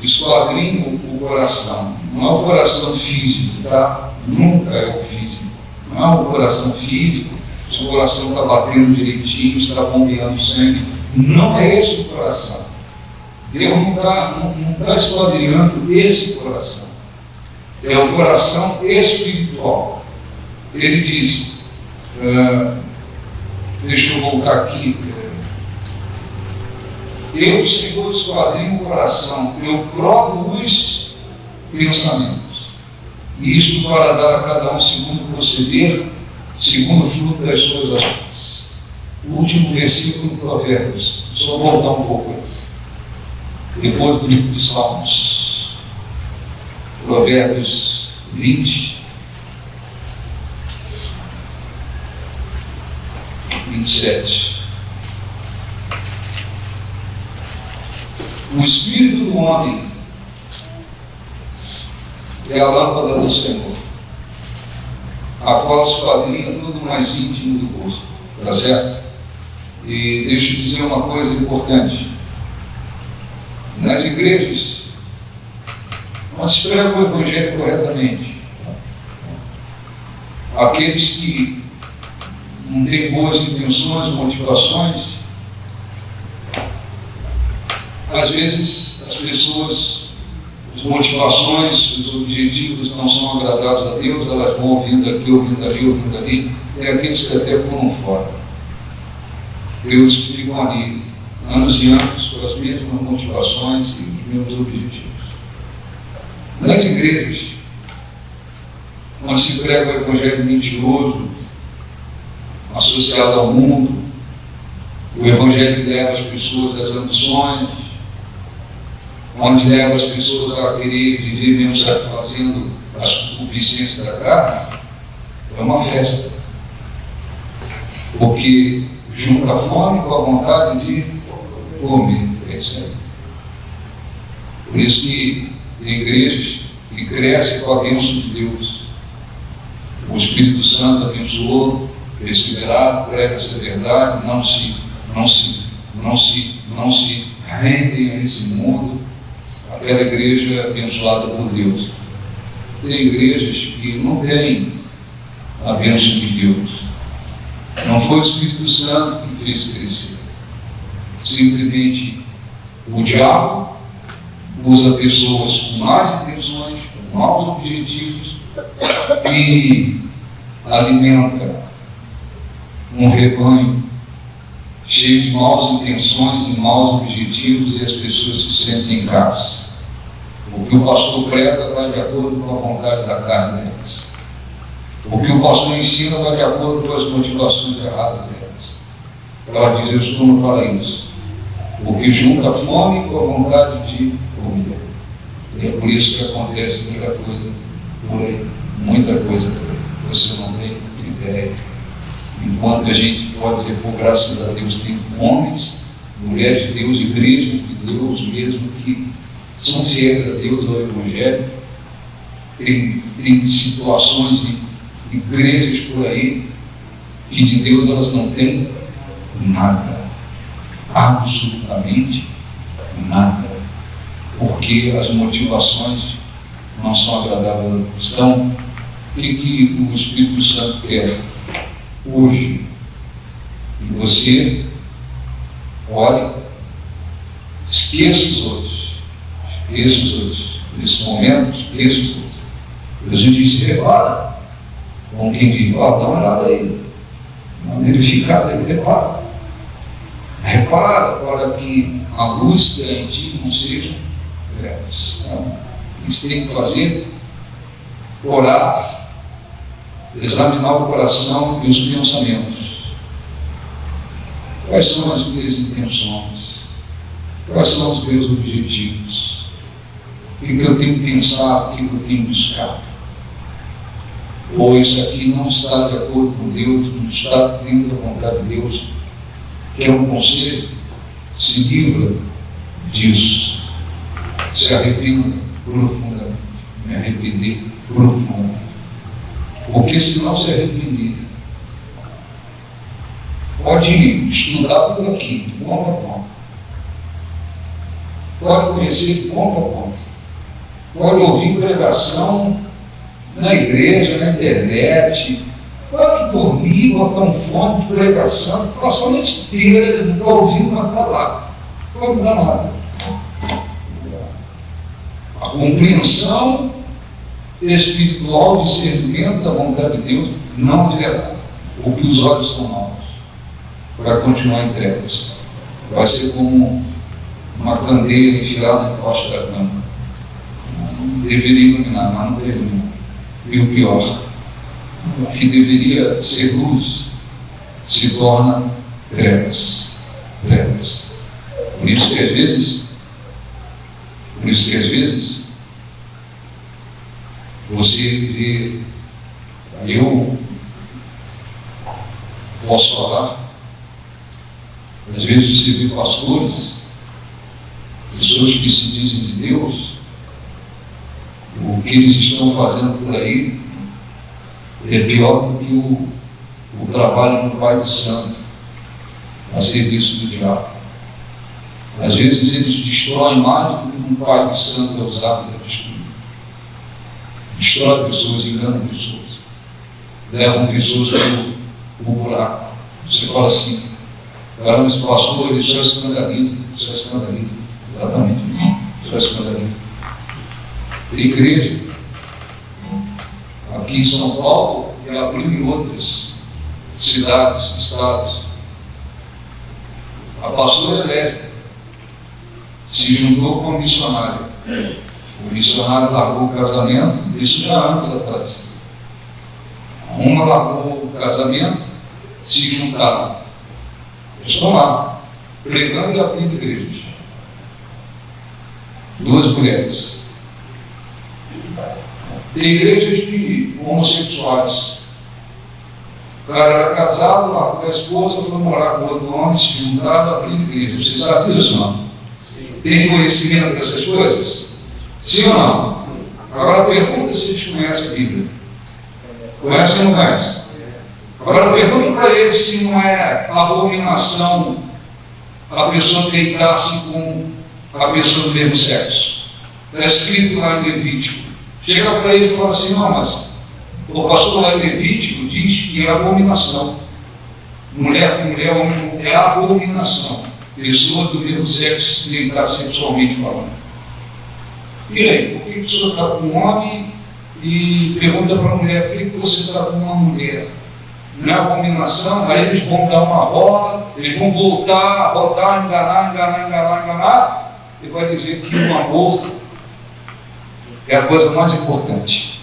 Speaker 1: esquadrinho o coração. Não é o coração físico, tá? Nunca é o físico. Não é o coração físico, se o coração está batendo direitinho, está bombeando sangue. Não é esse o coração. Deus não está esquadrinhando esse coração. É o coração espiritual. Ele diz, deixa eu voltar aqui. Eu, Senhor, esquadrinho o coração, eu provo os pensamentos. E isto para dar a cada um segundo o proceder, segundo o fruto das suas ações. O último versículo do Provérbios, só voltar um pouco aí. Depois do livro de Salmos, Provérbios 20, 27. O espírito do homem é a lâmpada do Senhor, a qual esquadrinha tudo mais íntimo do corpo. Está certo? E deixa eu dizer uma coisa importante. Nas igrejas, não se prega o Evangelho corretamente. Aqueles que não têm boas intenções, motivações, às vezes as pessoas, as motivações, os objetivos não são agradáveis a Deus, elas vão ouvindo aqui, ouvindo ali, ouvindo ali, e aqueles que até pulam fora. Deus ficam ali anos e anos com as mesmas motivações e os mesmos objetivos. Nas igrejas, onde se prega o Evangelho mentiroso, associado ao mundo, o Evangelho que leva as pessoas às ambições, onde leva as pessoas a querer viver mesmo satisfazendo as concupiscências da carne, é uma festa. Porque junta a fome com a vontade de comer, etc. Por isso que tem igrejas que crescem com a bênção de Deus. O Espírito Santo abençoou, perseverado, prega essa verdade, não se rendem a esse mundo. Aquela igreja é abençoada por Deus. Tem igrejas que não têm a bênção de Deus. Não foi o Espírito Santo que fez crescer. Simplesmente o diabo usa pessoas com más intenções, com maus objetivos e alimenta um rebanho cheio de maus intenções e maus objetivos, e as pessoas se sentem em casa. O que o pastor prega vai de acordo com a vontade da carne delas. O que o pastor ensina vai de acordo com as motivações erradas delas. Ela diz: eu estou no paraíso, porque junta a fome com a vontade de comer. E é por isso que acontece muita coisa por aí, muita coisa por aí. Você não tem ideia. Enquanto a gente pode dizer, por graças a Deus, tem homens, mulheres de Deus, igrejas de Deus mesmo, que são fiéis a Deus, ao Evangelho, Tem situações de igrejas por aí que de Deus elas não têm nada, absolutamente nada, porque as motivações não são agradáveis ao cristão. O que o Espírito Santo quer hoje? E você olhe, esqueça os outros, nesse momento, esqueça os outros. Jesus disse: repara, como quem diz, dá uma olhada aí, uma verificada aí, repara para que a luz que é em ti não seja trevas. Então, isso tem que fazer, orar, examinar o coração e os pensamentos. Quais são as minhas intenções? Quais são os meus objetivos? O que eu tenho pensado? O que eu tenho buscado? Ou isso aqui não está de acordo com Deus, não está dentro da vontade de Deus? Que é um conselho, se livra disso, se arrependa profundamente, me arrepender profundamente, porque se não se arrepender, pode estudar por aqui, de ponta a ponta, pode conhecer de ponta a ponta, pode ouvir pregação na igreja, na internet, pode dormir, botar um fone de pregação, passar a noite inteira, não está ouvindo, mas está lá. Não pode dar nada. A compreensão espiritual, discernimento da vontade de Deus não haverá. Porque os olhos são maus. Vai continuar em trevas. Vai ser como uma candeia enfiada embaixo da cama. Deveria iluminar, mas não ilumina. E o pior, o que deveria ser luz se torna trevas. Por isso que às vezes você vê, eu posso falar, às vezes você vê pastores, pessoas que se dizem de Deus, o que eles estão fazendo por aí é pior do que o trabalho do Pai de Santo a serviço do diabo. Às vezes eles destroem mais do que um Pai de Santo é usado para destruir. Destrói pessoas, engana pessoas, levam pessoas para o buraco. Você fala assim: caramba, esse pastor, ele só escandaliza. Exatamente, só escandaliza. Tem igreja aqui em São Paulo e abriu em outras cidades, estados. A pastora lésbica se juntou com o missionário. O missionário largou o casamento, isso já anos atrás. Uma largou o casamento, se juntaram. Estão lá, pregando e abrindo igrejas. Duas mulheres. Tem igrejas de homossexuais. O cara era casado, largou a esposa, foi morar com outro homem, se juntaram, abrindo igreja. Você sabe disso, não? Tem conhecimento dessas coisas? Sim ou não? Agora pergunta se eles conhecem a Bíblia. Conhece ou não conhece? Agora pergunta para eles se não é abominação a pessoa deitar-se com a pessoa do mesmo sexo. Está escrito lá em Levítico. Chega para ele e fala assim: não, mas o pastor lá em Levítico diz que é abominação. Mulher com mulher, homem com mulher, é abominação. Pessoa do mesmo sexo se deitar sexualmente falando. E aí, por que o senhor está com um homem e pergunta para a mulher: por que você está com uma mulher? Não é abominação? Aí eles vão dar uma roda, eles vão voltar a rodar, enganar, e vai dizer que o amor é a coisa mais importante.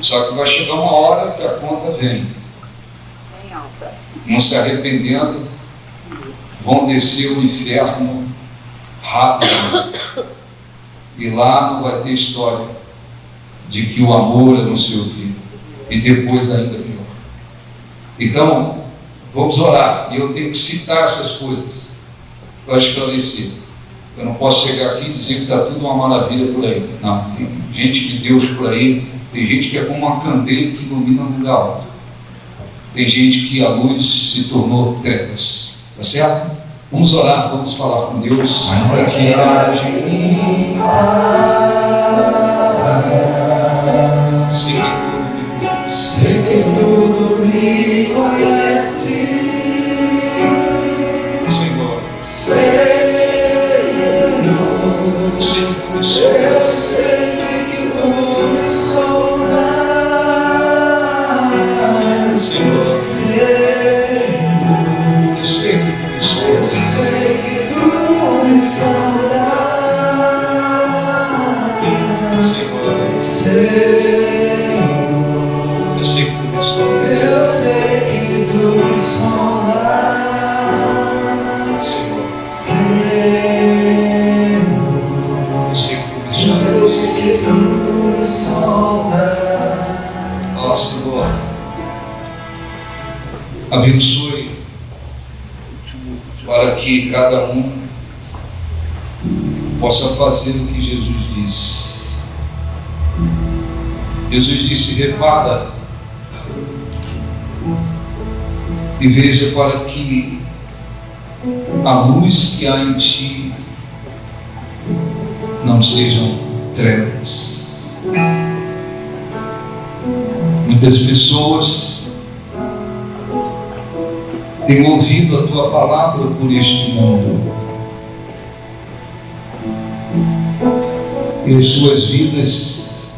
Speaker 1: Só que vai chegar uma hora que a conta vem. Não se arrependendo, vão descer o inferno rápido. E lá não vai ter história de que o amor é não sei o quê. E depois ainda pior. Então, vamos orar. E eu tenho que citar essas coisas para esclarecer. Eu não posso chegar aqui e dizer que está tudo uma maravilha por aí. Não, tem gente de Deus por aí, tem gente que é como uma candeia que ilumina um lugar alto. Tem gente que a luz se tornou trevas. Tá certo? Vamos orar, vamos falar com Deus.
Speaker 2: Ainda que haja em mim sei que tudo me conhece,
Speaker 1: Senhor.
Speaker 2: Senhor,
Speaker 1: Senhor,
Speaker 2: eu sei que tudo me sonda,
Speaker 1: Senhor, eu sei que tu me
Speaker 2: eu
Speaker 1: sondas.
Speaker 2: sei que tudo me sonda,
Speaker 1: Senhor, eu sei que tu me sondas.
Speaker 2: eu sei que tu me sondas,
Speaker 1: Senhor,
Speaker 2: Senhor,
Speaker 1: eu sei que tu me
Speaker 2: eu
Speaker 1: sondas.
Speaker 2: sei que tu me sondas.
Speaker 1: Ó Senhor, abençoe para que cada um possa fazer o que Jesus disse. Jesus disse: repara e veja para que a luz que há em ti não sejam trevas. Muitas pessoas têm ouvido a tua palavra por este mundo e as suas vidas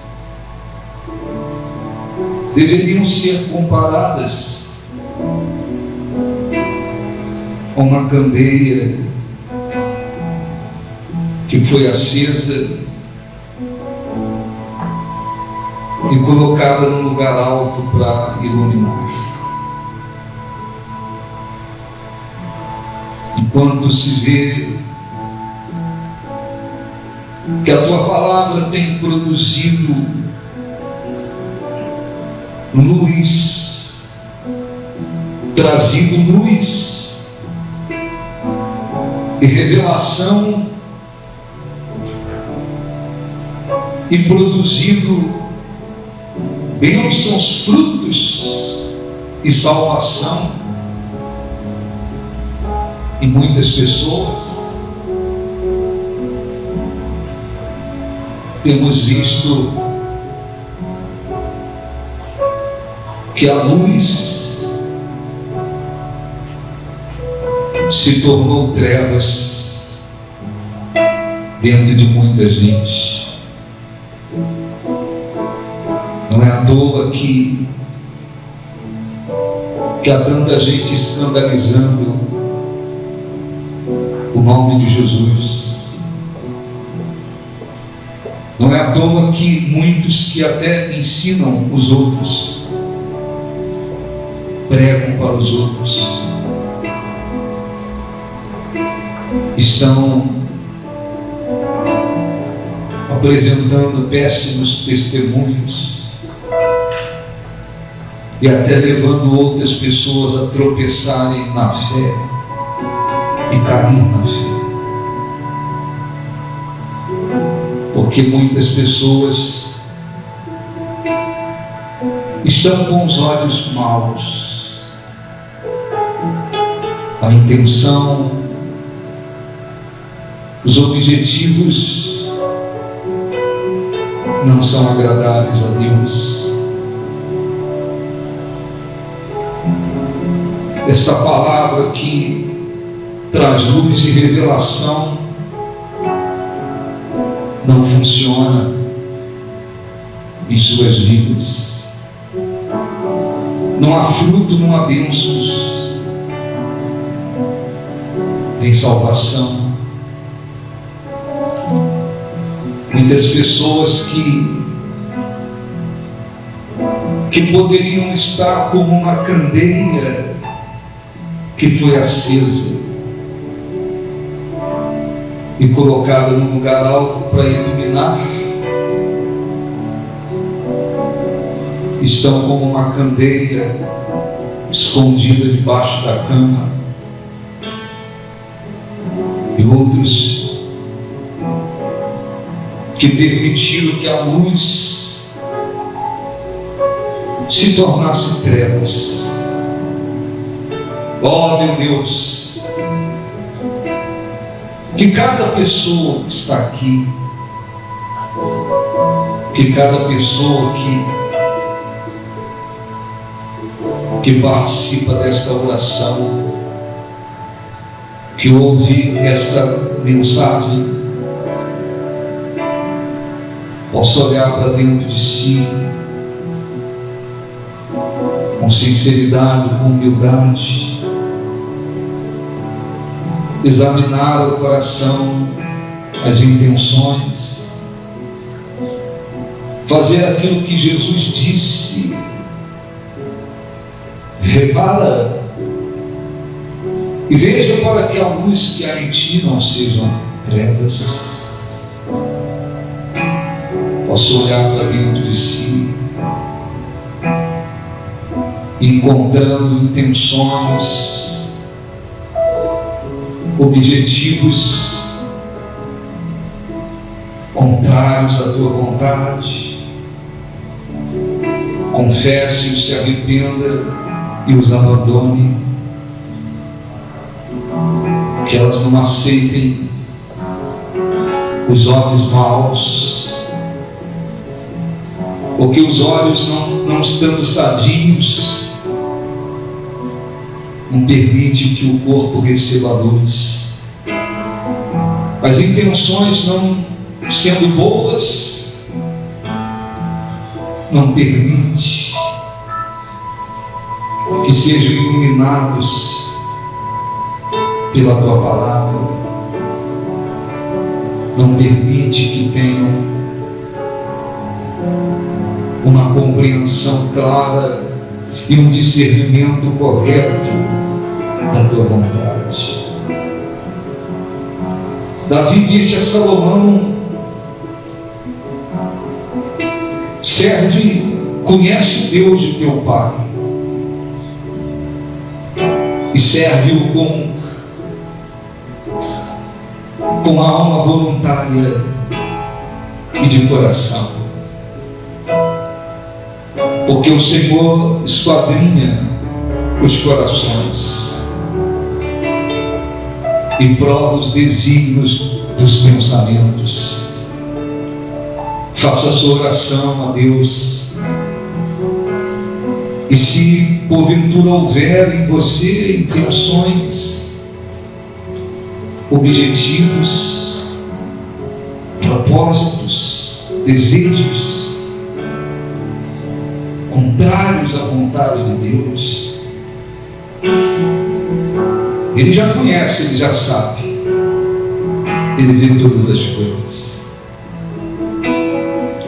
Speaker 1: deveriam ser comparadas a uma candeia que foi acesa e colocada num lugar alto para iluminar. Enquanto se vê que a tua palavra tem produzido luz, trazido luz e revelação e produzido bênçãos, frutos e salvação em muitas pessoas. Temos visto que a luz se tornou trevas dentro de muita gente. Não é à toa que há tanta gente escandalizando o nome de Jesus. Não é à toa que muitos que até ensinam os outros, pregam para os outros, estão apresentando péssimos testemunhos e até levando outras pessoas a tropeçarem na fé e cair na fé. Porque muitas pessoas estão com os olhos maus. A intenção, os objetivos não são agradáveis a Deus. Essa palavra que traz luz e revelação não funciona em suas vidas. Não há fruto, não há bênçãos, tem salvação. Muitas pessoas que poderiam estar como uma candeia que foi acesa e colocada num lugar alto para iluminar, estão como uma candeia escondida debaixo da cama, e outros que permitiu que a luz se tornasse trevas. Oh, meu Deus, que cada pessoa que está aqui, que cada pessoa que participa desta oração, que ouve esta mensagem, possa olhar para dentro de si com sinceridade, com humildade, examinar o coração, as intenções, fazer aquilo que Jesus disse: repara e veja para que a luz que há em ti não sejam trevas. Posso olhar para dentro de si, encontrando intenções, objetivos contrários à tua vontade. Confesse, se arrependa e os abandone, que elas não aceitem os olhos maus, porque os olhos não estando sadios, não permite que o corpo receba a luz. As intenções não sendo boas, não permite que sejam iluminados pela tua palavra, não permite que tenham uma compreensão clara e um discernimento correto da tua vontade. Davi disse a Salomão: serve, conhece o Deus de teu pai e serve-o com a alma voluntária e de coração, porque o Senhor esquadrinha os corações e prova os desígnios dos pensamentos. Faça a sua oração a Deus, e se porventura houver em você intenções, objetivos, propósitos, desejos contrários à vontade de Deus, Ele já conhece, Ele já sabe, Ele vê todas as coisas.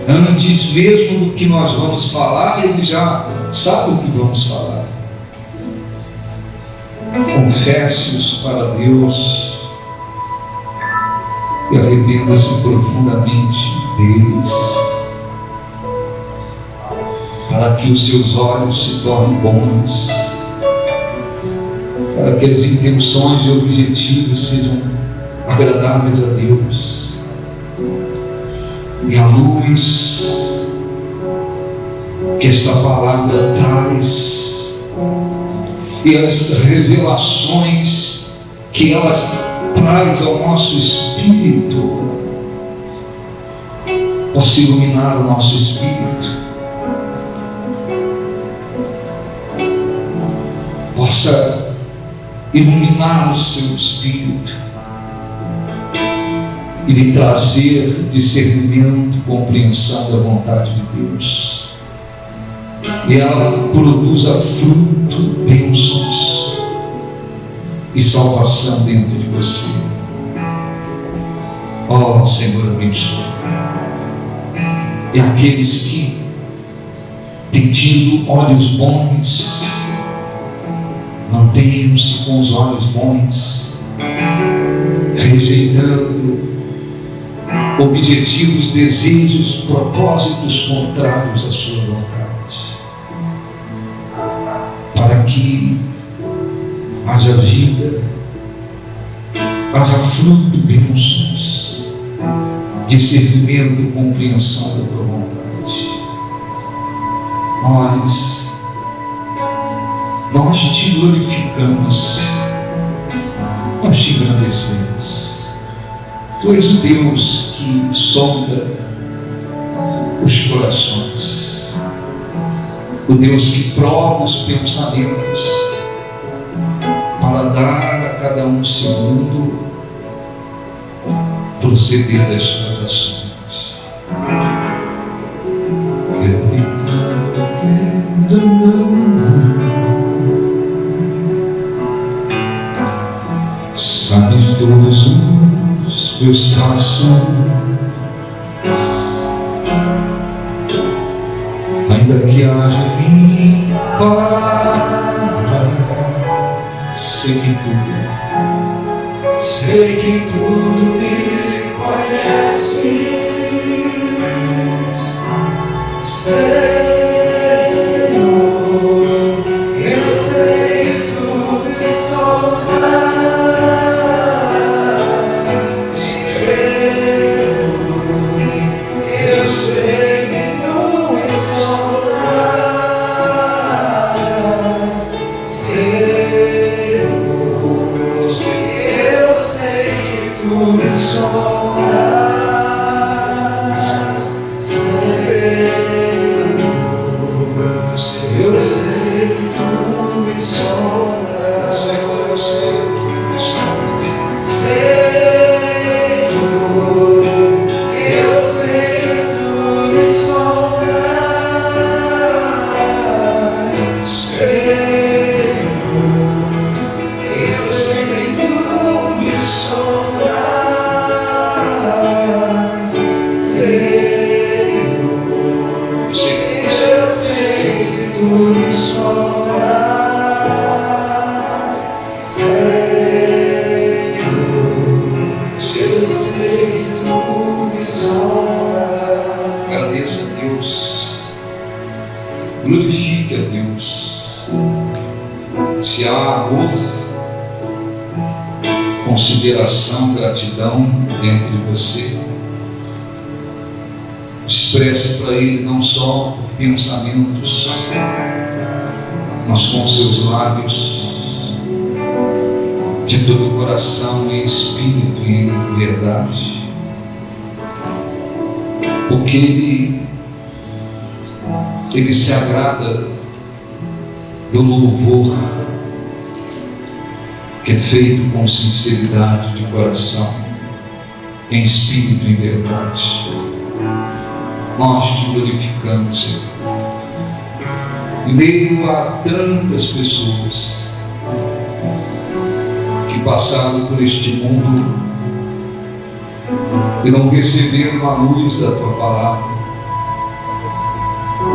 Speaker 1: Antes mesmo do que nós vamos falar, Ele já sabe o que vamos falar. Confesse-os para Deus e arrependa-se profundamente deles, para que os seus olhos se tornem bons, para que as intenções e objetivos sejam agradáveis a Deus, e a luz que esta palavra traz e as revelações que ela traz ao nosso espírito possa iluminar o nosso espírito, possa iluminar o seu espírito e lhe trazer discernimento, compreensão da vontade de Deus, e ela produza fruto, bênçãos e salvação dentro de você. Ó Senhor, abençoe. E aqueles que têm tido olhos bons, mantenham-se com os olhos bons, rejeitando objetivos, desejos, propósitos contrários à sua vontade, para que haja vida, haja fruto, bênçãos discernimento e compreensão da tua vontade. Nós te glorificamos, nós te engrandecemos. Tu és o Deus que sonda os corações, o Deus que prova os pensamentos, para dar a cada um segundo proceder das suas ações. Sabes todos os meus passos, ainda que haja em mim para sei que tudo me conheces, Senhor, eu sei que tu me sondas, Senhor, eu sei que tu me sondas, Senhor, eu sei que tu me sondas. Eu sei que tu me sondas, Senhor, eu sei que tu me sondas, Senhor, eu sei que tu me sondas, Senhor, eu sei que tu me sondas, Senhor. Tu me sondas, Senhor, eu sei que tu me sondas. Agradeça a Deus, glorifique a Deus. Se há amor, consideração, gratidão dentro de você, expresse para Ele não só pensamentos, mas com seus lábios, de todo o coração e espírito e em verdade, porque Ele se agrada do louvor que é feito com sinceridade de coração, em espírito e em verdade. Nós te glorificamos, Senhor. Em meio a tantas pessoas que passaram por este mundo e não receberam a luz da tua palavra,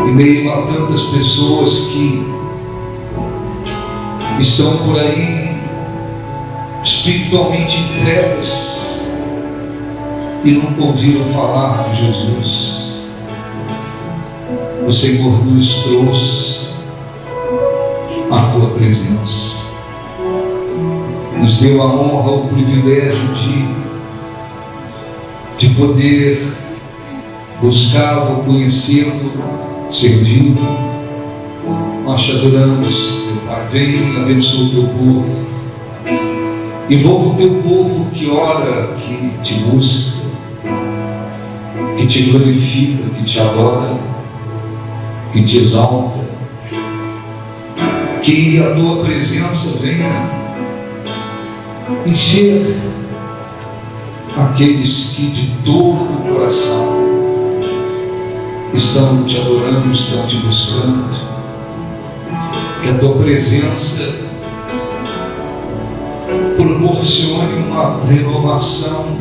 Speaker 1: em meio a tantas pessoas que estão por aí espiritualmente em trevas e nunca ouviram falar de Jesus, o Senhor nos trouxe a tua presença, nos deu a honra, o privilégio de poder buscá-lo, conhecê-lo, servi-lo. Nós te adoramos, meu Pai. Vem, abençoa o teu povo, envolva o teu povo que ora, que te busca, que te glorifica, que te adora, que te exalta, que a tua presença venha encher aqueles que de todo o coração estão te adorando, estão te buscando, que a tua presença proporcione uma renovação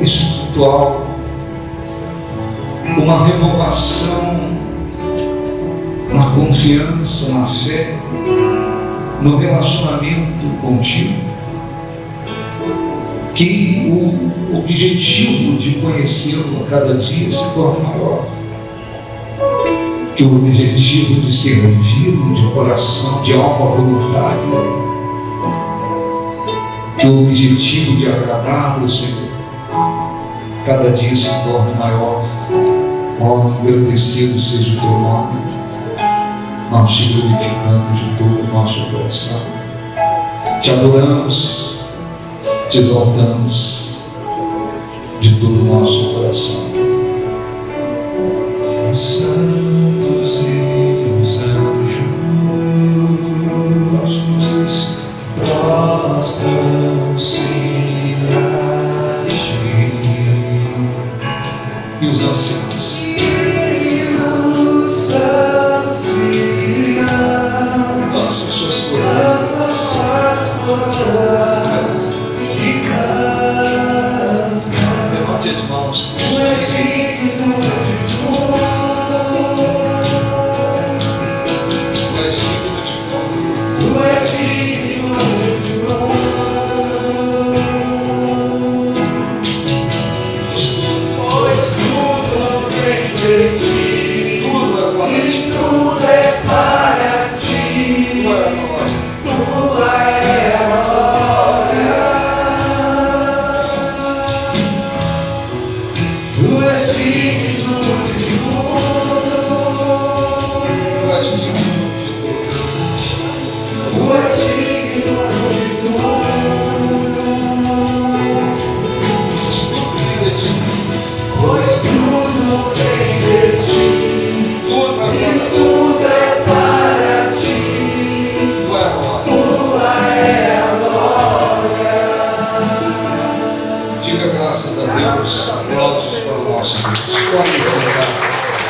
Speaker 1: espiritual, uma renovação na confiança, na fé, no relacionamento contigo, que o objetivo de conhecê-lo a cada dia se torne maior, que o objetivo de servi-lo de coração, de alma voluntária, que o objetivo de agradá-lo, Senhor, cada dia se torne maior. Ó, engrandecido seja o teu nome. Nós te glorificamos de todo o nosso coração. Te adoramos, te exaltamos de todo o nosso coração.
Speaker 2: Os santos e os anjos prostram-se a ti.
Speaker 1: E os anciãos? Lança suas coroas
Speaker 2: e cantam.
Speaker 1: Levante as mãos.
Speaker 2: Tu és digno de louvor.
Speaker 1: Tu és digno de louvor.
Speaker 2: Tu és digno de louvor. Pois tudo vem de ti.
Speaker 1: Tudo é para ti.
Speaker 2: E tudo é para ti. Tua é a glória. Tu és digno de louvor.
Speaker 1: Tu és digno de louvor.
Speaker 2: Tu és digno de louvor. Pois tudo vem de ti. E tudo é para ti. Tua é a glória.
Speaker 1: Diga graças a Deus. Aplausos para o nosso Deus. Pode sentar.